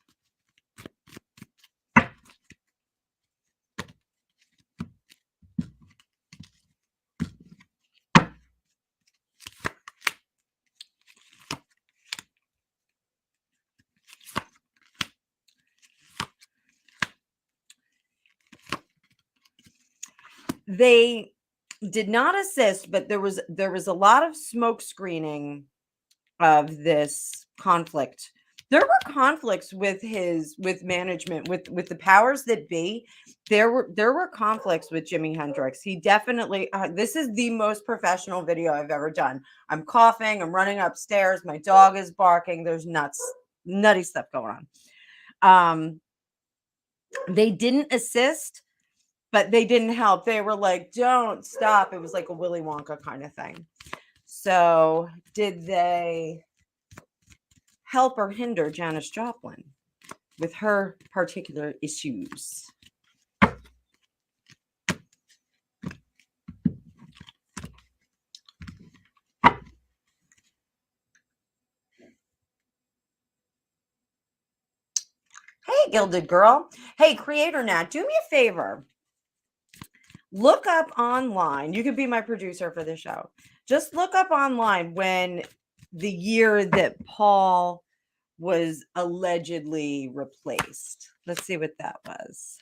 They did not assist, but there was a lot of smoke screening of this conflict. There were conflicts with management, with the powers that be. There were conflicts with Jimi Hendrix. He definitely this is the most professional video I've ever done. I'm coughing, I'm running upstairs, my dog is barking, there's nutty stuff going on. They didn't assist, but they didn't help. They were like, don't stop. It was like a Willy Wonka kind of thing. So did they help or hinder Janis Joplin with her particular issues? Hey, Gilded Girl. Hey, Creator Nat, do me a favor. Look up online. You could be my producer for the show. Just look up online when the year that Paul was allegedly replaced. Let's see what that was.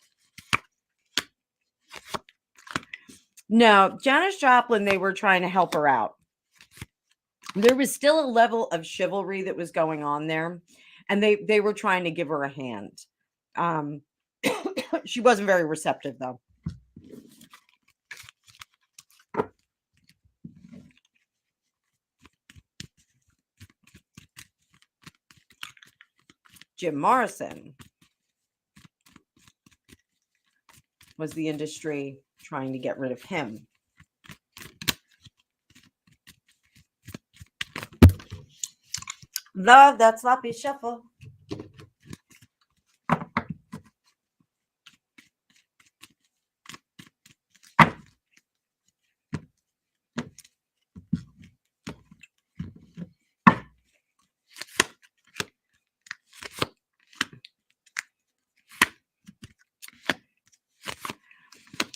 No, Janis Joplin, they were trying to help her out. There was still a level of chivalry that was going on there, and they were trying to give her a hand. She wasn't very receptive, though. Jim Morrison was the industry trying to get rid of him. Love that sloppy shuffle.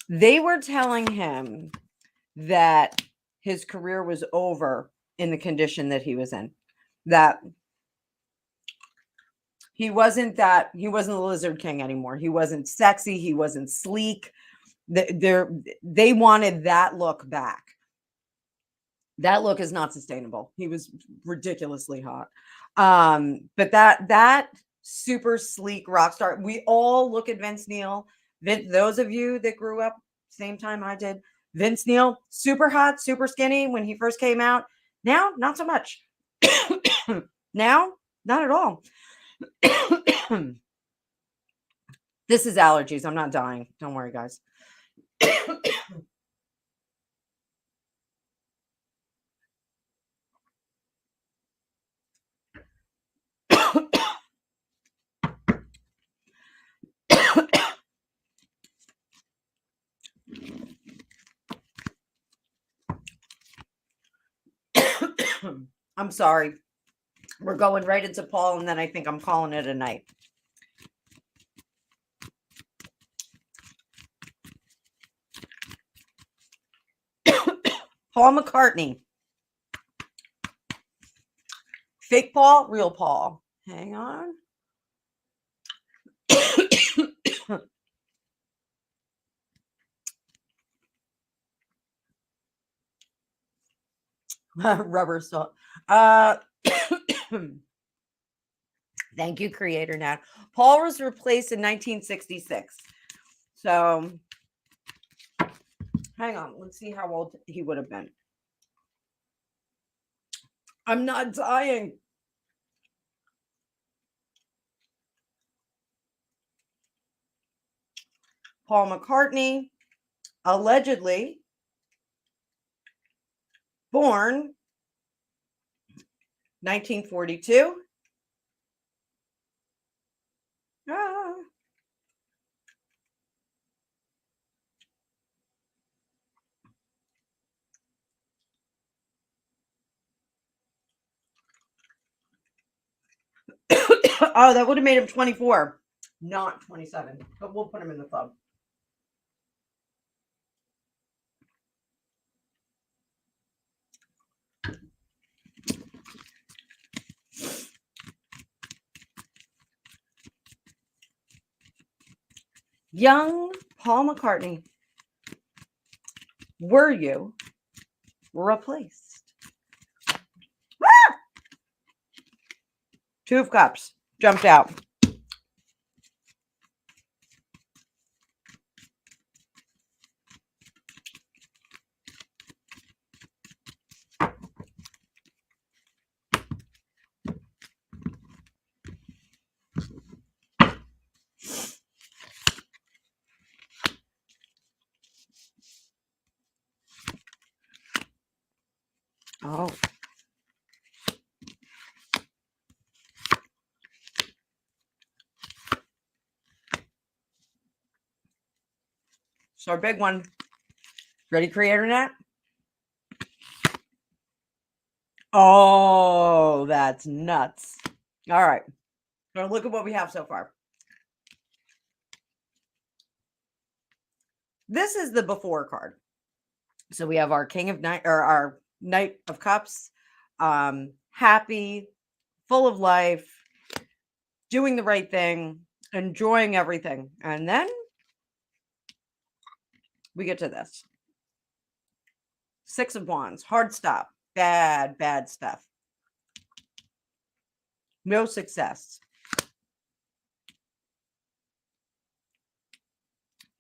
They were telling him that his career was over in the condition that he was in, that he wasn't the Lizard King anymore. He wasn't sexy. He wasn't sleek. They wanted that look back. That look is not sustainable. He was ridiculously hot. But that super sleek rock star, we all look at Vince Neil. Those of you that grew up same time I did, Vince Neil, super hot, super skinny when he first came out. Now, not so much. Now, not at all. This is allergies. I'm not dying. Don't worry, guys. I'm sorry. We're going right into Paul, and then I think I'm calling it a night. Paul McCartney. Fake Paul, real Paul. Hang on. Rubber salt. Thank you, Creator Nat. Paul was replaced in 1966. So, hang on. Let's see how old he would have been. I'm not dying. Paul McCartney, allegedly born 1942. Oh, that would have made him 24, not 27. But we'll put him in the club. Young Paul McCartney. were you replaced? Ah! Two of Cups jumped out. Oh. So our big one. Ready, Creator Net? Oh, that's nuts. All right. Now look at what we have so far. This is the before card. So we have our King of Night or our Knight of Cups, happy, full of life, doing the right thing, enjoying everything. And then we get to this. Six of Wands, hard stop, bad stuff. No success.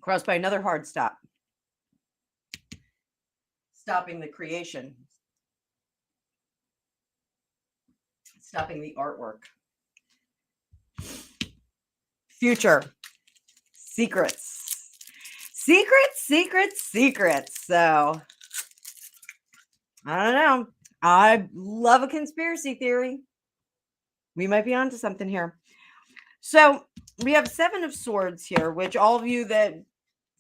Crossed by another hard stop. Stopping the creation. Stopping the artwork. Future. Secrets. Secrets. So, I don't know. I love a conspiracy theory. We might be onto something here. So, we have Seven of Swords here, which all of you that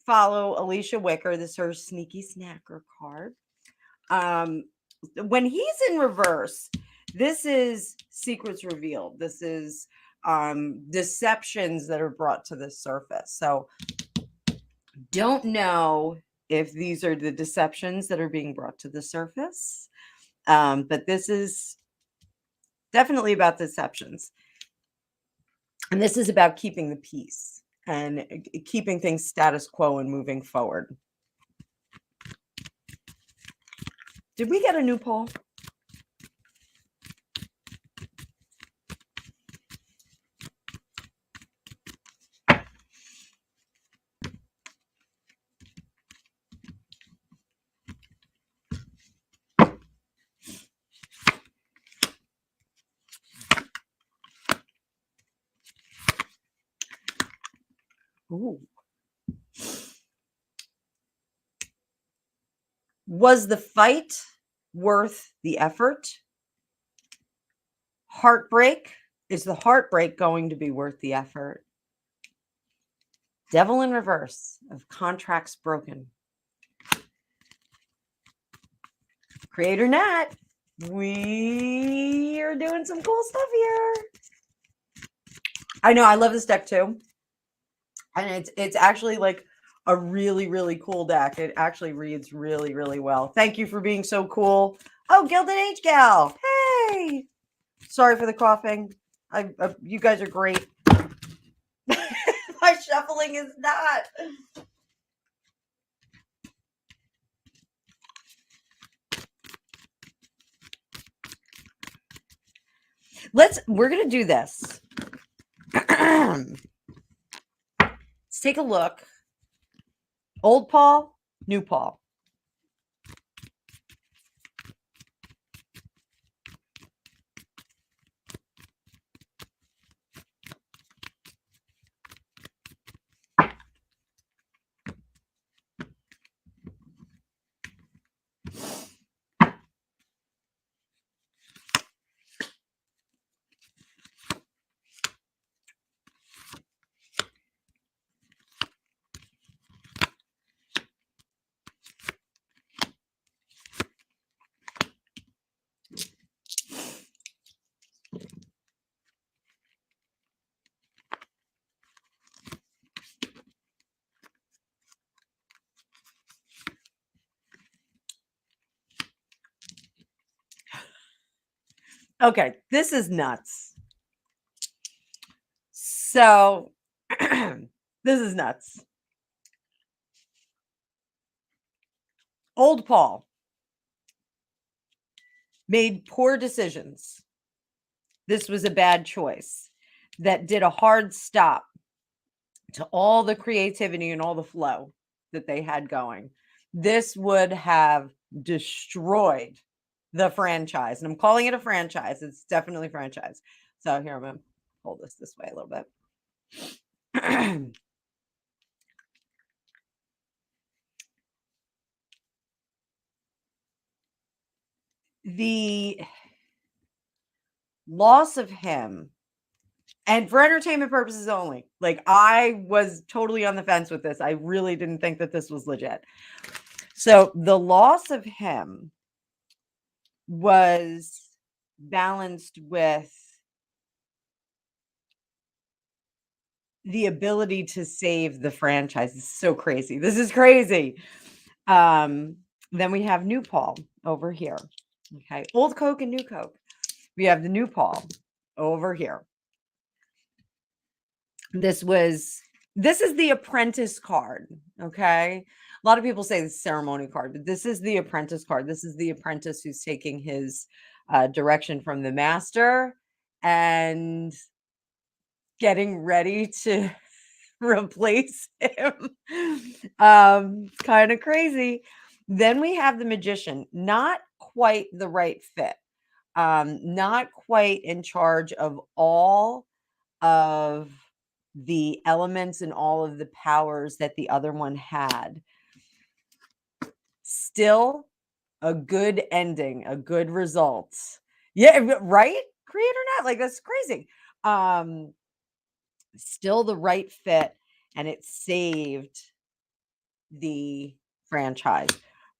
follow Alicia Wicker, this is her sneaky snacker card. When he's in reverse, this is secrets revealed. This is deceptions that are brought to the surface. So don't know if these are the deceptions that are being brought to the surface, but this is definitely about deceptions. And this is about keeping the peace and keeping things status quo and moving forward. Did we get a new poll? Ooh. Was the fight worth the effort? Heartbreak. Is the heartbreak going to be worth the effort? Devil in reverse of contracts broken. Creator Nat. We are doing some cool stuff here. I know. I love this deck too. And it's actually like a really cool deck. It actually reads really well. Thank you for being so cool. Oh, Gilded Age Gal. Hey. Sorry for the coughing. You guys are great. My shuffling is not. We're going to do this. Let's take a look. Old Paul, new Paul. Okay, this is nuts. So, this is nuts. Old Paul made poor decisions. This was a bad choice that did a hard stop to all the creativity and all the flow that they had going. This would have destroyed the franchise. And I'm calling it a franchise. It's definitely a franchise. So here, I'm going to hold this way a little bit. The loss of him, and for entertainment purposes only, like, I was totally on the fence with this. I really didn't think that this was legit. So the loss of him was balanced with the ability to save the franchise. It's so crazy. This is crazy. Then we have New Paul over here. Okay. Old Coke and New Coke. We have the New Paul over here. This is the apprentice card. Okay. A lot of people say the ceremony card, but this is the apprentice card. This is the apprentice who's taking his direction from the master and getting ready to replace him. Kind of crazy. Then we have the magician, not quite the right fit. Not quite in charge of all of the elements and all of the powers that the other one had. Still a good ending, a good result. Yeah, right? Creator net, like, that's crazy. Still the right fit, and it saved the franchise.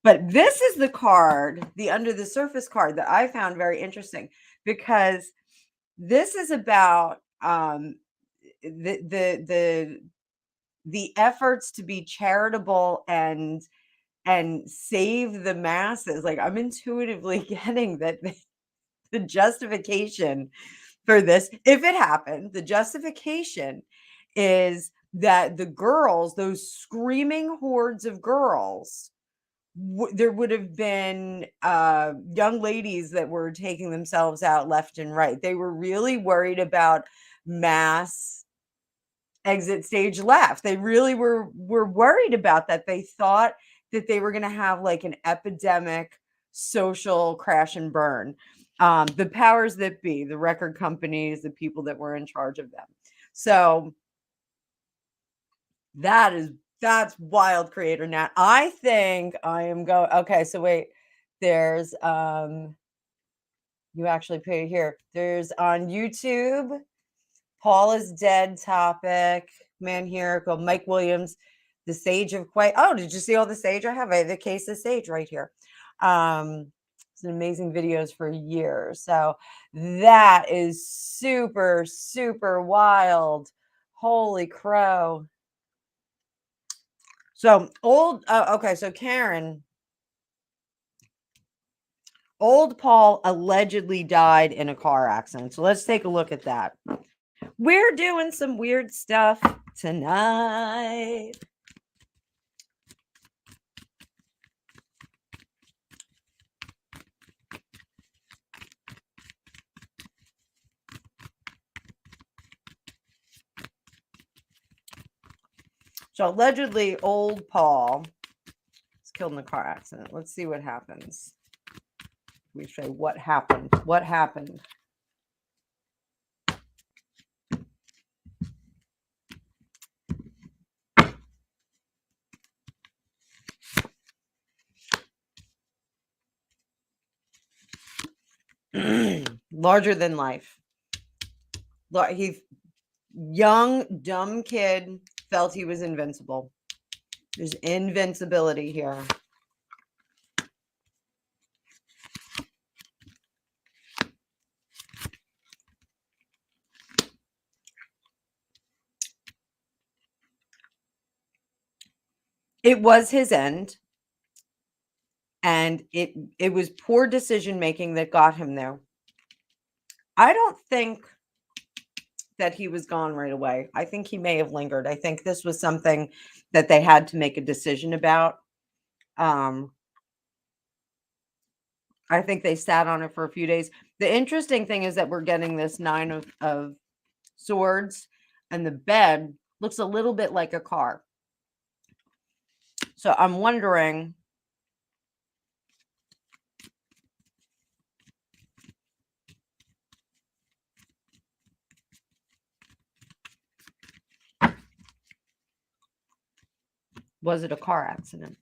But this is the card, the under the surface card, that I found very interesting, because this is about the efforts to be charitable and save the masses. Like, I'm intuitively getting that the justification for this, if it happened, the justification is that the girls, those screaming hordes of girls, there would have been young ladies that were taking themselves out left and right. They were really worried about mass exit stage left. They really were worried about that. They thought that they were going to have like an epidemic social crash and burn. The powers that be, the record companies, the people that were in charge of them. So that's wild, creator Nat. I think I am going. Okay, so wait, there's you actually put it here. There's on YouTube, Paul is dead topic. Man here called Mike Williams, the Sage of Quay. Oh, did you see all the sage I have? I have the case of sage right here. It's an amazing videos for years. So that is super, super wild. Holy crow. So okay, so Karen, old Paul allegedly died in a car accident. So let's take a look at that. We're doing some weird stuff tonight. So allegedly, old Paul was killed in a car accident. Let's see what happens. We say what happened. What happened? Larger than life. He, young, dumb kid, felt he was invincible. There's invincibility here. It was his end. And it was poor decision making that got him there. I don't think that he was gone right away. I think he may have lingered. I think this was something that they had to make a decision about. I think they sat on it for a few days. The interesting thing is that we're getting this nine of swords, and the bed looks a little bit like a car. So I'm wondering, was it a car accident?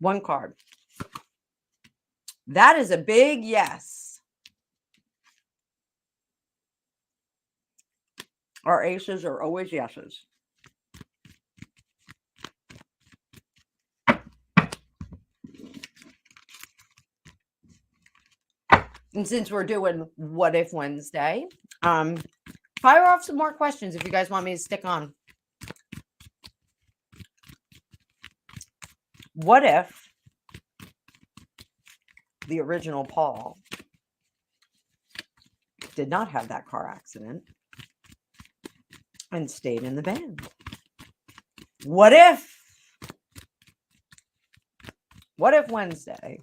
One card. That is a big yes. Our aces are always yeses. And since we're doing What If Wednesday, fire off some more questions if you guys want me to stick on. What if the original Paul did not have that car accident and stayed in the band? What if? What if Wednesday?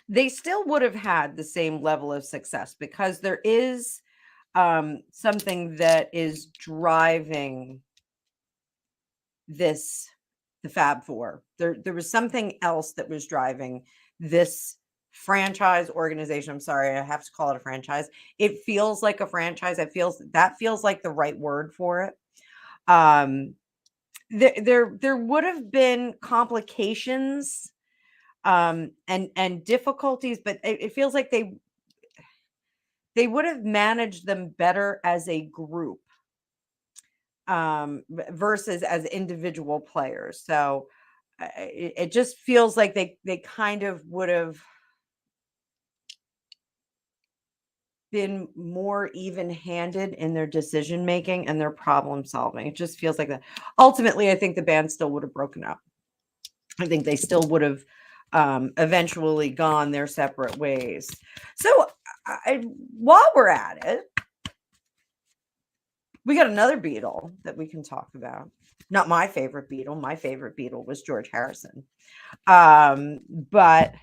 They still would have had the same level of success because there is something that is driving this, the Fab Four. There was something else that was driving this franchise organization. I'm sorry, I have to call it a franchise. It feels like a franchise. That feels like the right word for it. There would have been complications and difficulties, but it feels like they would have managed them better as a group versus as individual players. So it just feels like they kind of would have been more even-handed in their decision making and their problem solving. It just feels like that. Ultimately, I think the band still would have broken up. I think they still would have eventually gone their separate ways. So while we're at it, we got another Beatle that we can talk about. Not my favorite Beatle. My favorite Beatle was George Harrison. But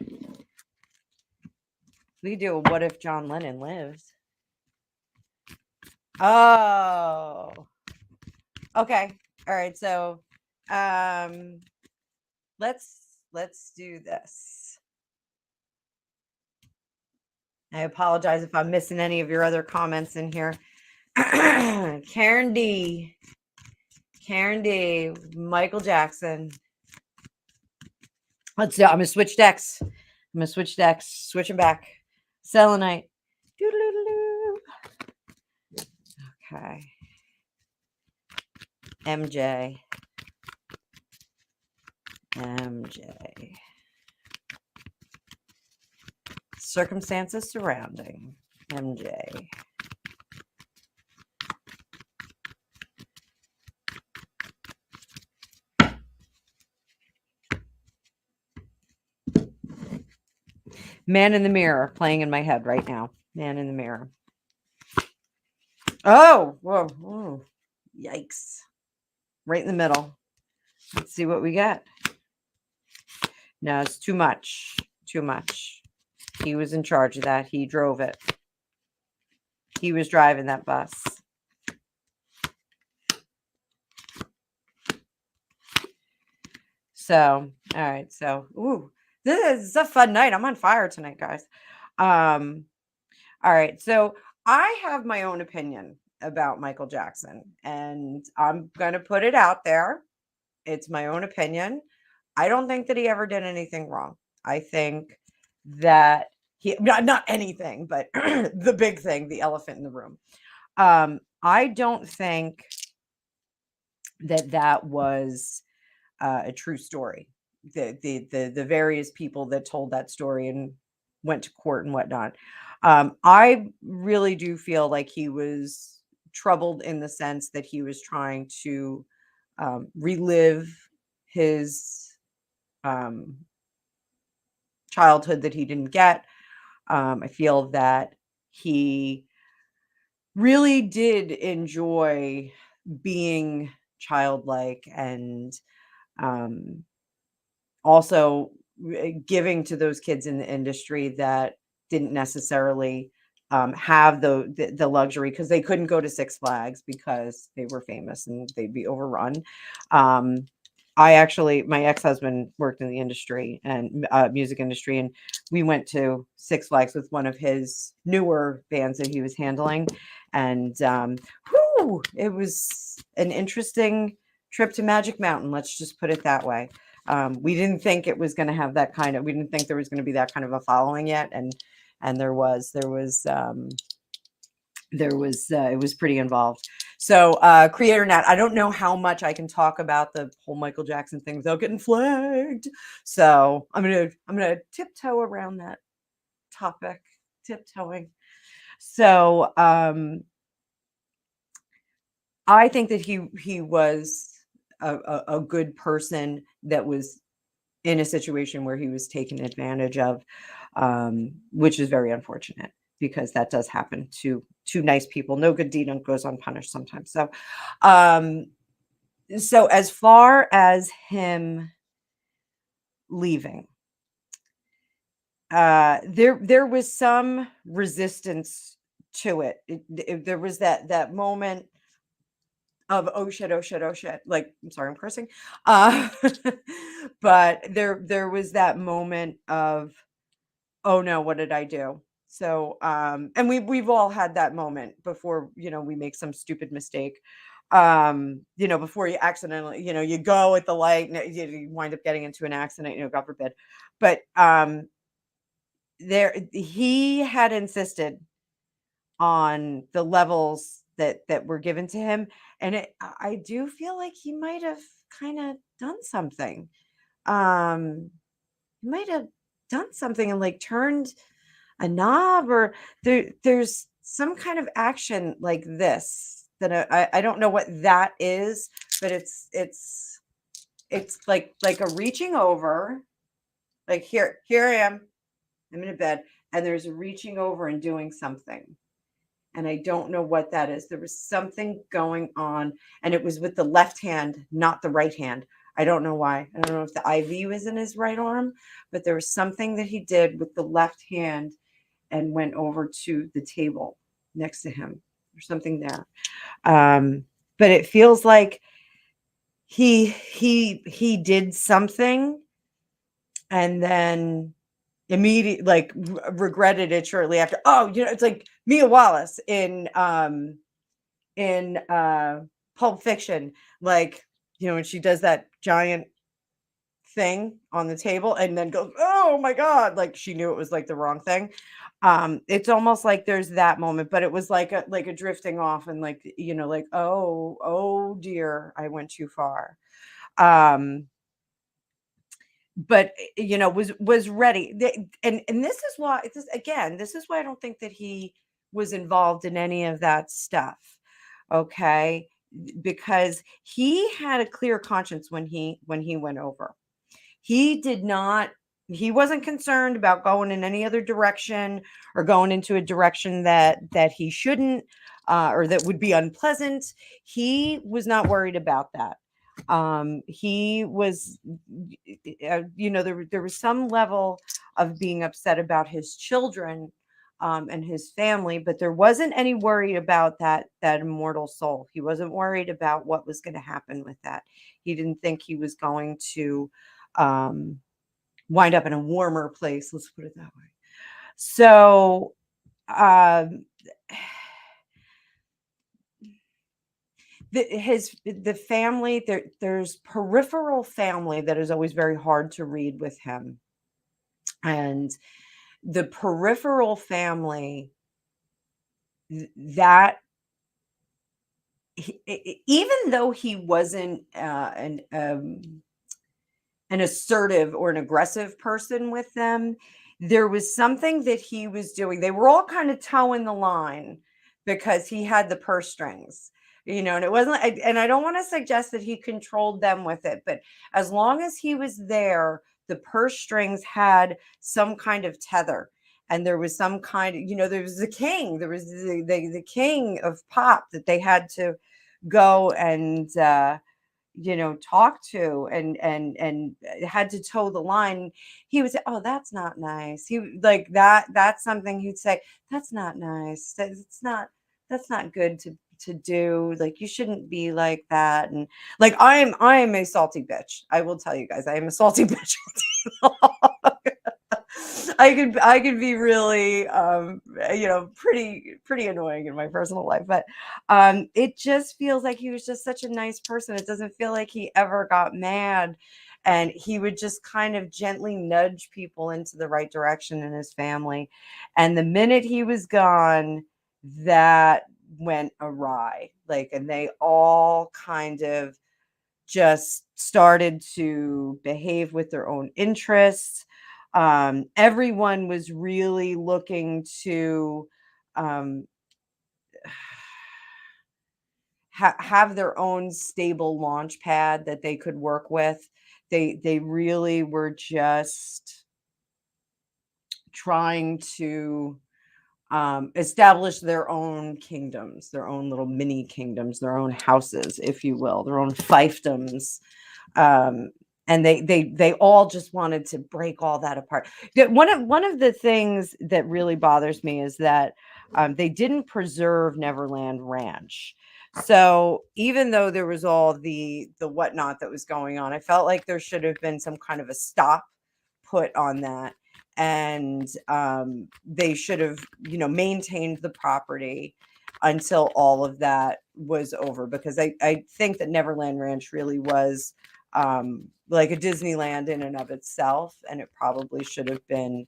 we do a What If John Lennon Lives? Oh. Okay. All right. So let's do this. I apologize if I'm missing any of your other comments in here. Karen D, Michael Jackson. Let's do. I'm gonna switch decks. Switching back. Selenite. Okay. MJ. Circumstances surrounding MJ. Man in the Mirror playing in my head right now. Man in the Mirror. Oh, whoa, whoa. Yikes. Right in the middle. Let's see what we get. No, it's too much. Too much. He was in charge of that. He drove it. He was driving that bus. So, all right. So, ooh, this is a fun night. I'm on fire tonight, guys. All right. So I have my own opinion about Michael Jackson, and I'm going to put it out there. It's my own opinion. I don't think that he ever did anything wrong. I think that he, not anything, but the big thing, the elephant in the room. I don't think that was a true story. The various people that told that story and went to court and whatnot. I really do feel like he was troubled in the sense that he was trying to relive his um, childhood that he didn't get. I feel that he really did enjoy being childlike and um, also giving to those kids in the industry that didn't necessarily have the luxury because they couldn't go to Six Flags because they were famous and they'd be overrun. Um, I actually, my ex-husband worked in the industry and music industry, and we went to Six Flags with one of his newer bands that he was handling, and it was an interesting trip to Magic Mountain. Let's just put it that way. We didn't think it was going to have that kind of. We didn't think there was going to be that kind of a following yet, and there was it was pretty involved. So creator Nat, I don't know how much I can talk about the whole Michael Jackson thing without getting flagged. So I'm gonna tiptoe around that topic, tiptoeing. So I think that he was a good person that was in a situation where he was taken advantage of, which is very unfortunate because that does happen to nice people. No good deed goes unpunished sometimes. Um, so as far as him leaving, there was some resistance to it. There was that moment of oh shit, oh shit, oh shit. Like, I'm sorry, I'm cursing. Uh, but there was that moment of oh no, what did I do? So and we've all had that moment before, we make some stupid mistake. Before you accidentally, you go at the light and you wind up getting into an accident, God forbid. But he had insisted on the levels that were given to him, and I do feel like he might have kind of done something. Um, he might have done something and like turned a knob, or there's some kind of action like this that I don't know what that is, but it's like a reaching over, like here I am, I'm in a bed, and there's a reaching over and doing something, and I don't know what that is. There was something going on, and it was with the left hand, not the right hand. I don't know why. I don't know if the IV was in his right arm, but there was something that he did with the left hand and went over to the table next to him. There's something there. But it feels like he did something and then immediately like regretted it shortly after. Oh, it's like Mia Wallace in Pulp Fiction, like, when she does that giant thing on the table and then goes, oh my god, like she knew it was like the wrong thing. It's almost like there's that moment, but it was like a drifting off and like, like, oh dear, I went too far. But was ready. And this is why, this is why I don't think that he was involved in any of that stuff. Okay, because he had a clear conscience when he went over. He wasn't concerned about going in any other direction or going into a direction that he shouldn't, or that would be unpleasant. He was not worried about that. He was, there was some level of being upset about his children, and his family, but there wasn't any worry about that immortal soul. He wasn't worried about what was going to happen with that. He didn't think he was going to um, wind up in a warmer place. Let's put it that way. So, um, the family, there's peripheral family that is always very hard to read with him, and the peripheral family that even though he wasn't an assertive or an aggressive person with them, there was something that he was doing. They were all kind of toeing the line because he had the purse strings, and it wasn't, and I don't want to suggest that he controlled them with it, but as long as he was there, the purse strings had some kind of tether. And there was some kind of, there was the king, there was the king of pop that they had to go and, talk to and had to toe the line. He would say, "Oh, that's not nice." He like that. That's something he'd say. That's not nice. That's not good to do. Like you shouldn't be like that. And like I am a salty bitch. I will tell you guys, I am a salty bitch. I could be really pretty annoying in my personal life, but it just feels like he was just such a nice person. It doesn't feel like he ever got mad, and he would just kind of gently nudge people into the right direction in his family. And the minute he was gone, that went awry. Like, and they all kind of just started to behave with their own interests. Everyone was really looking to um, have their own stable launch pad that they could work with. They really were just trying to establish their own kingdoms, their own little mini kingdoms, their own houses, if you will, their own fiefdoms. And they all just wanted to break all that apart. One of the things that really bothers me is that they didn't preserve Neverland Ranch. So even though there was all the whatnot that was going on, I felt like there should have been some kind of a stop put on that, and they should have maintained the property until all of that was over, because I think that Neverland Ranch really was like a Disneyland in and of itself, and it probably should have been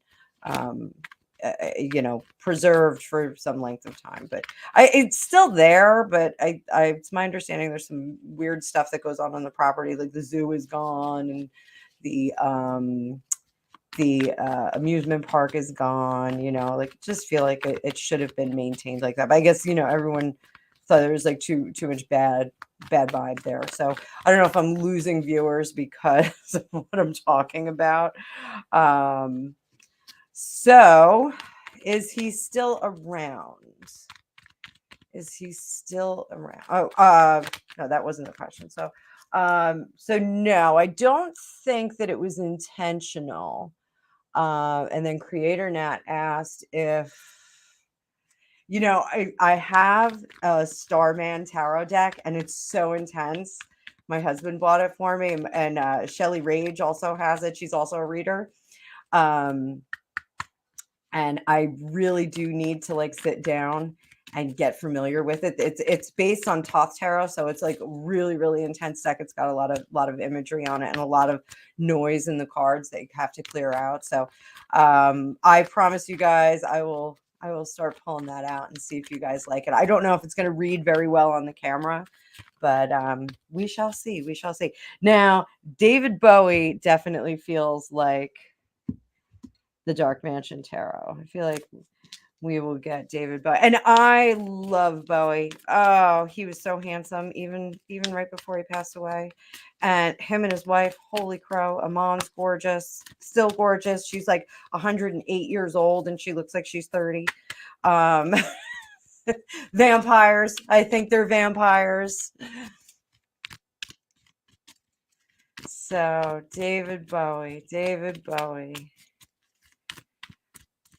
preserved for some length of time. But it's still there, but it's my understanding there's some weird stuff that goes on the property, like the zoo is gone, and the amusement park is gone, like just feel like it should have been maintained like that. But I guess, everyone thought there was like too much bad vibe there. So I don't know if I'm losing viewers because of what I'm talking about. So is he still around? Is he still around? Oh, no, that wasn't the question. So no, I don't think that it was intentional. And then Creator Nat asked if, I have a Starman tarot deck, and it's so intense. My husband bought it for me, and Shelly Rage also has it. She's also a reader. And I really do need to like sit down and get familiar with it. It's based on Thoth Tarot, so it's like really, really intense deck. It's got a lot of imagery on it and a lot of noise in the cards that you have to clear out. So I promise you guys, I will start pulling that out and see if you guys like it. I don't know if it's going to read very well on the camera, but we shall see. We shall see. Now, David Bowie definitely feels like the Dark Mansion Tarot. I feel like we will get David Bowie. And I love Bowie. Oh, he was so handsome, even right before he passed away. And him and his wife, holy crow, Amon's gorgeous, still gorgeous. She's like 108 years old, and she looks like she's 30. Vampires. I think they're vampires. So David Bowie.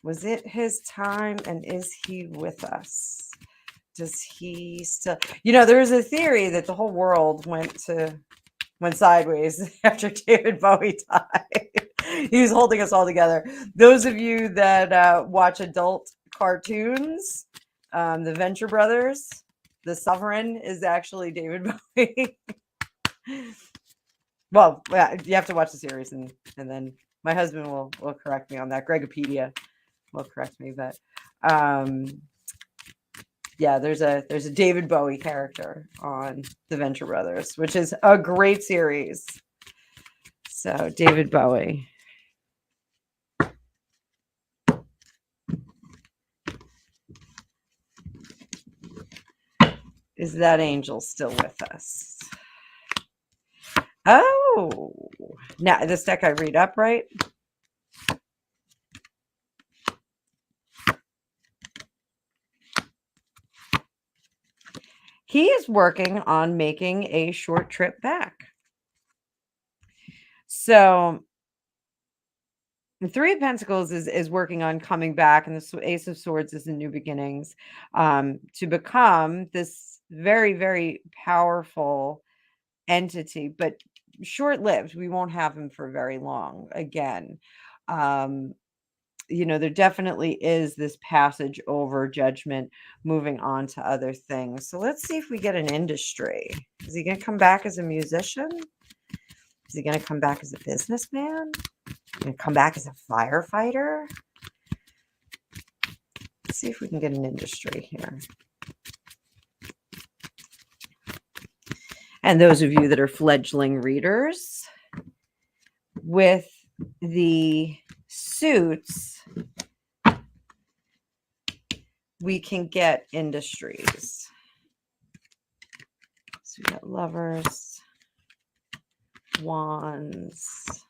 Was it his time, and is he with us? Does he still? There is a theory that the whole world went sideways after David Bowie died. He was holding us all together. Those of you that watch adult cartoons, the Venture Brothers, the Sovereign is actually David Bowie. Well, you have to watch the series, and then my husband will correct me on that. Gregopedia will correct me, but yeah, there's a David Bowie character on the Venture Brothers, which is a great series. So David Bowie. Is that angel still with us? Oh, now this deck I read up, right? He is working on making a short trip back. So the Three of Pentacles is working on coming back, and the Ace of Swords is the new beginnings, to become this very, very powerful entity, but short-lived. We won't have him for very long again. Um, there definitely is this passage over judgment, moving on to other things. So let's see if we get an industry. Is he going to come back as a musician? Is he going to come back as a businessman? Going to come back as a firefighter? Let's see if we can get an industry here. And those of you that are fledgling readers, with the suits, we can get industries. So we got lovers, wands,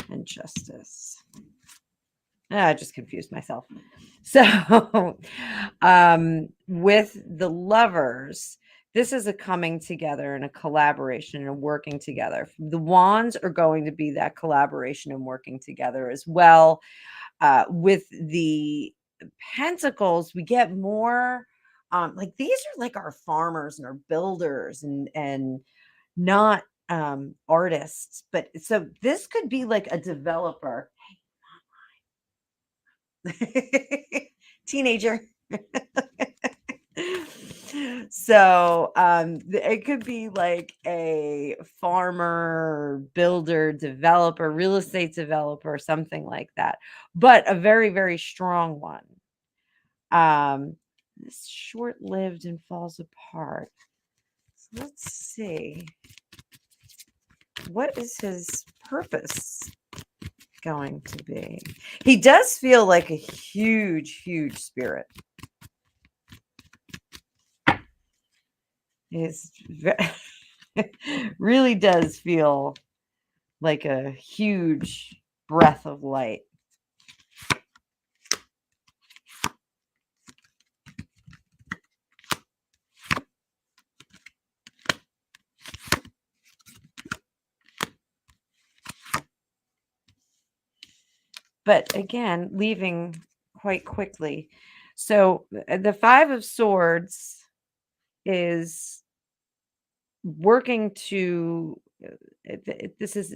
and justice. I just confused myself. So with the lovers, this is a coming together and a collaboration and a working together. The wands are going to be that collaboration and working together as well. With the pentacles, we get more like these are like our farmers and our builders and not artists. But so this could be like a developer. Teenager. So it could be like a farmer, builder, developer, real estate developer, something like that, but a very, very strong one. This short-lived and falls apart. So let's see, what is his purpose going to be? He does feel like a huge, huge spirit. It's really does feel like a huge breath of light. But again, leaving quite quickly. So the Five of Swords is working to this is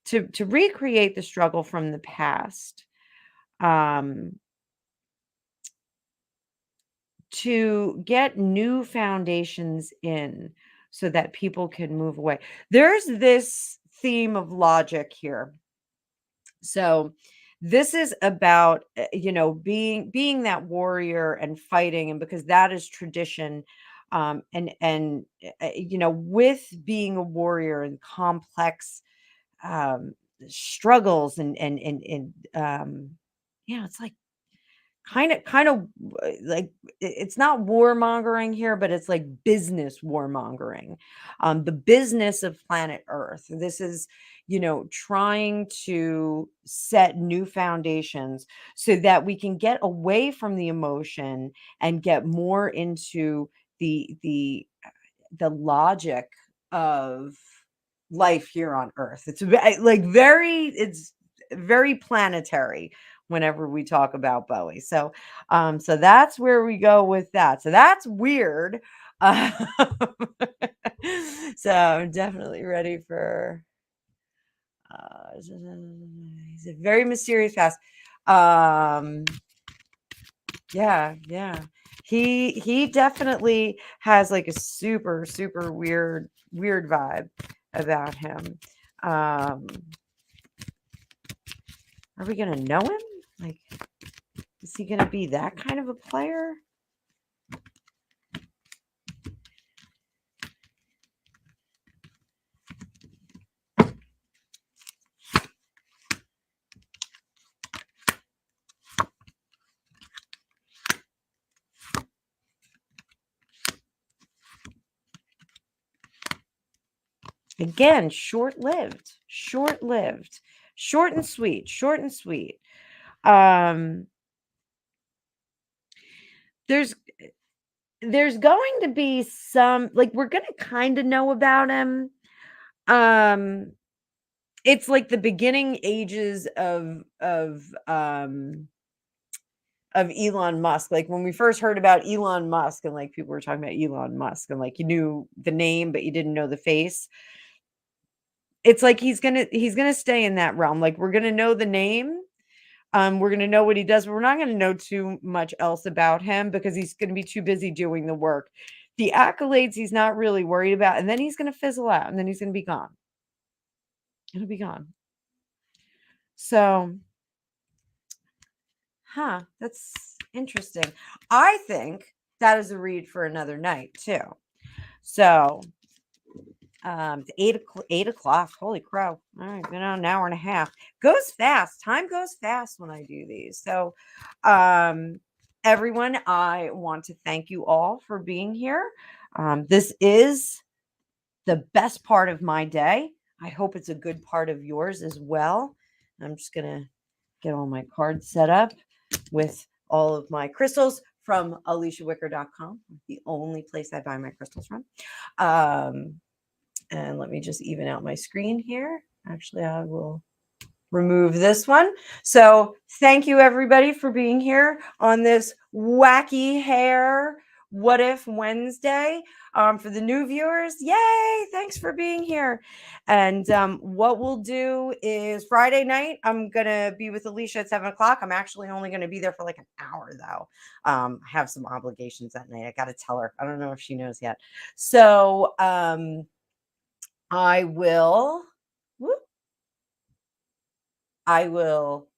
to recreate the struggle from the past, to get new foundations in so that people can move away. There's this theme of logic here. So this is about being that warrior and fighting, and because that is tradition, with being a warrior and complex struggles and it's like kind of like it's not warmongering here, but it's like business warmongering, the business of planet Earth. This is trying to set new foundations so that we can get away from the emotion and get more into the logic of life here on Earth. It's very planetary whenever we talk about Bowie. So that's where we go with that. So that's weird. So I'm definitely ready for he's a very mysterious past. Yeah. He definitely has like a super, super weird vibe about him. Are we gonna know him? Like, is he gonna be that kind of a player? Again, short-lived, short-lived, short and sweet, short and sweet. Um, there's there's going to be some, like, we're gonna kind of know about him. Um, it's like the beginning ages of Elon Musk. Like when we first heard about Elon Musk and like people were talking about Elon Musk and like you knew the name but you didn't know the face. It's like he's gonna stay in that realm. Like we're gonna know the name. We're gonna know what he does, but we're not gonna know too much else about him because he's gonna be too busy doing the work. The accolades he's not really worried about, and then he's gonna fizzle out and then he's gonna be gone. It'll be gone. So, that's interesting. I think that is a read for another night too. So it's 8 o'clock. Holy crow. All right, been on an hour and a half. Goes fast. Time goes fast when I do these. So everyone, I want to thank you all for being here. This is the best part of my day. I hope it's a good part of yours as well. I'm just gonna get all my cards set up with all of my crystals from aliciawicker.com, the only place I buy my crystals from. And let me just even out my screen here. Actually, I will remove this one. So thank you everybody for being here on this wacky hair What If Wednesday. For the new viewers, yay, thanks for being here. And what we'll do is Friday night, I'm going to be with Alicia at 7 o'clock. I'm actually only going to be there for like an hour though. I have some obligations that night. I got to tell her. I don't know if she knows yet. So I will. Whoop, I will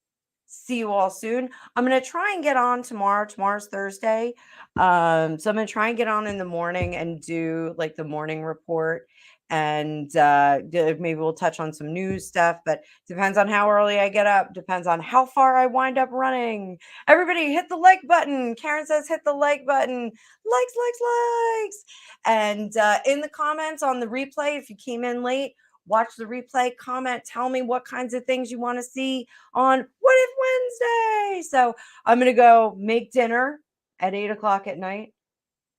see you all soon. I'm going to try and get on tomorrow. Tomorrow's Thursday. So I'm going to try and get on in the morning and do like the morning report. And maybe we'll touch on some news stuff, but depends on how early I get up, depends on how far I wind up running. Everybody hit the like button. Karen says hit the like button. Likes, likes, likes. And in the comments on the replay, if you came in late, watch the replay, comment, tell me what kinds of things you want to see on What If Wednesday. So I'm going to go make dinner at 8 o'clock at night,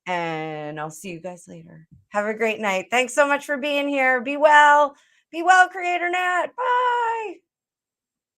and I'll see you guys later. Have a great night. Thanks so much for being here. Be well, Creator Nat. Bye.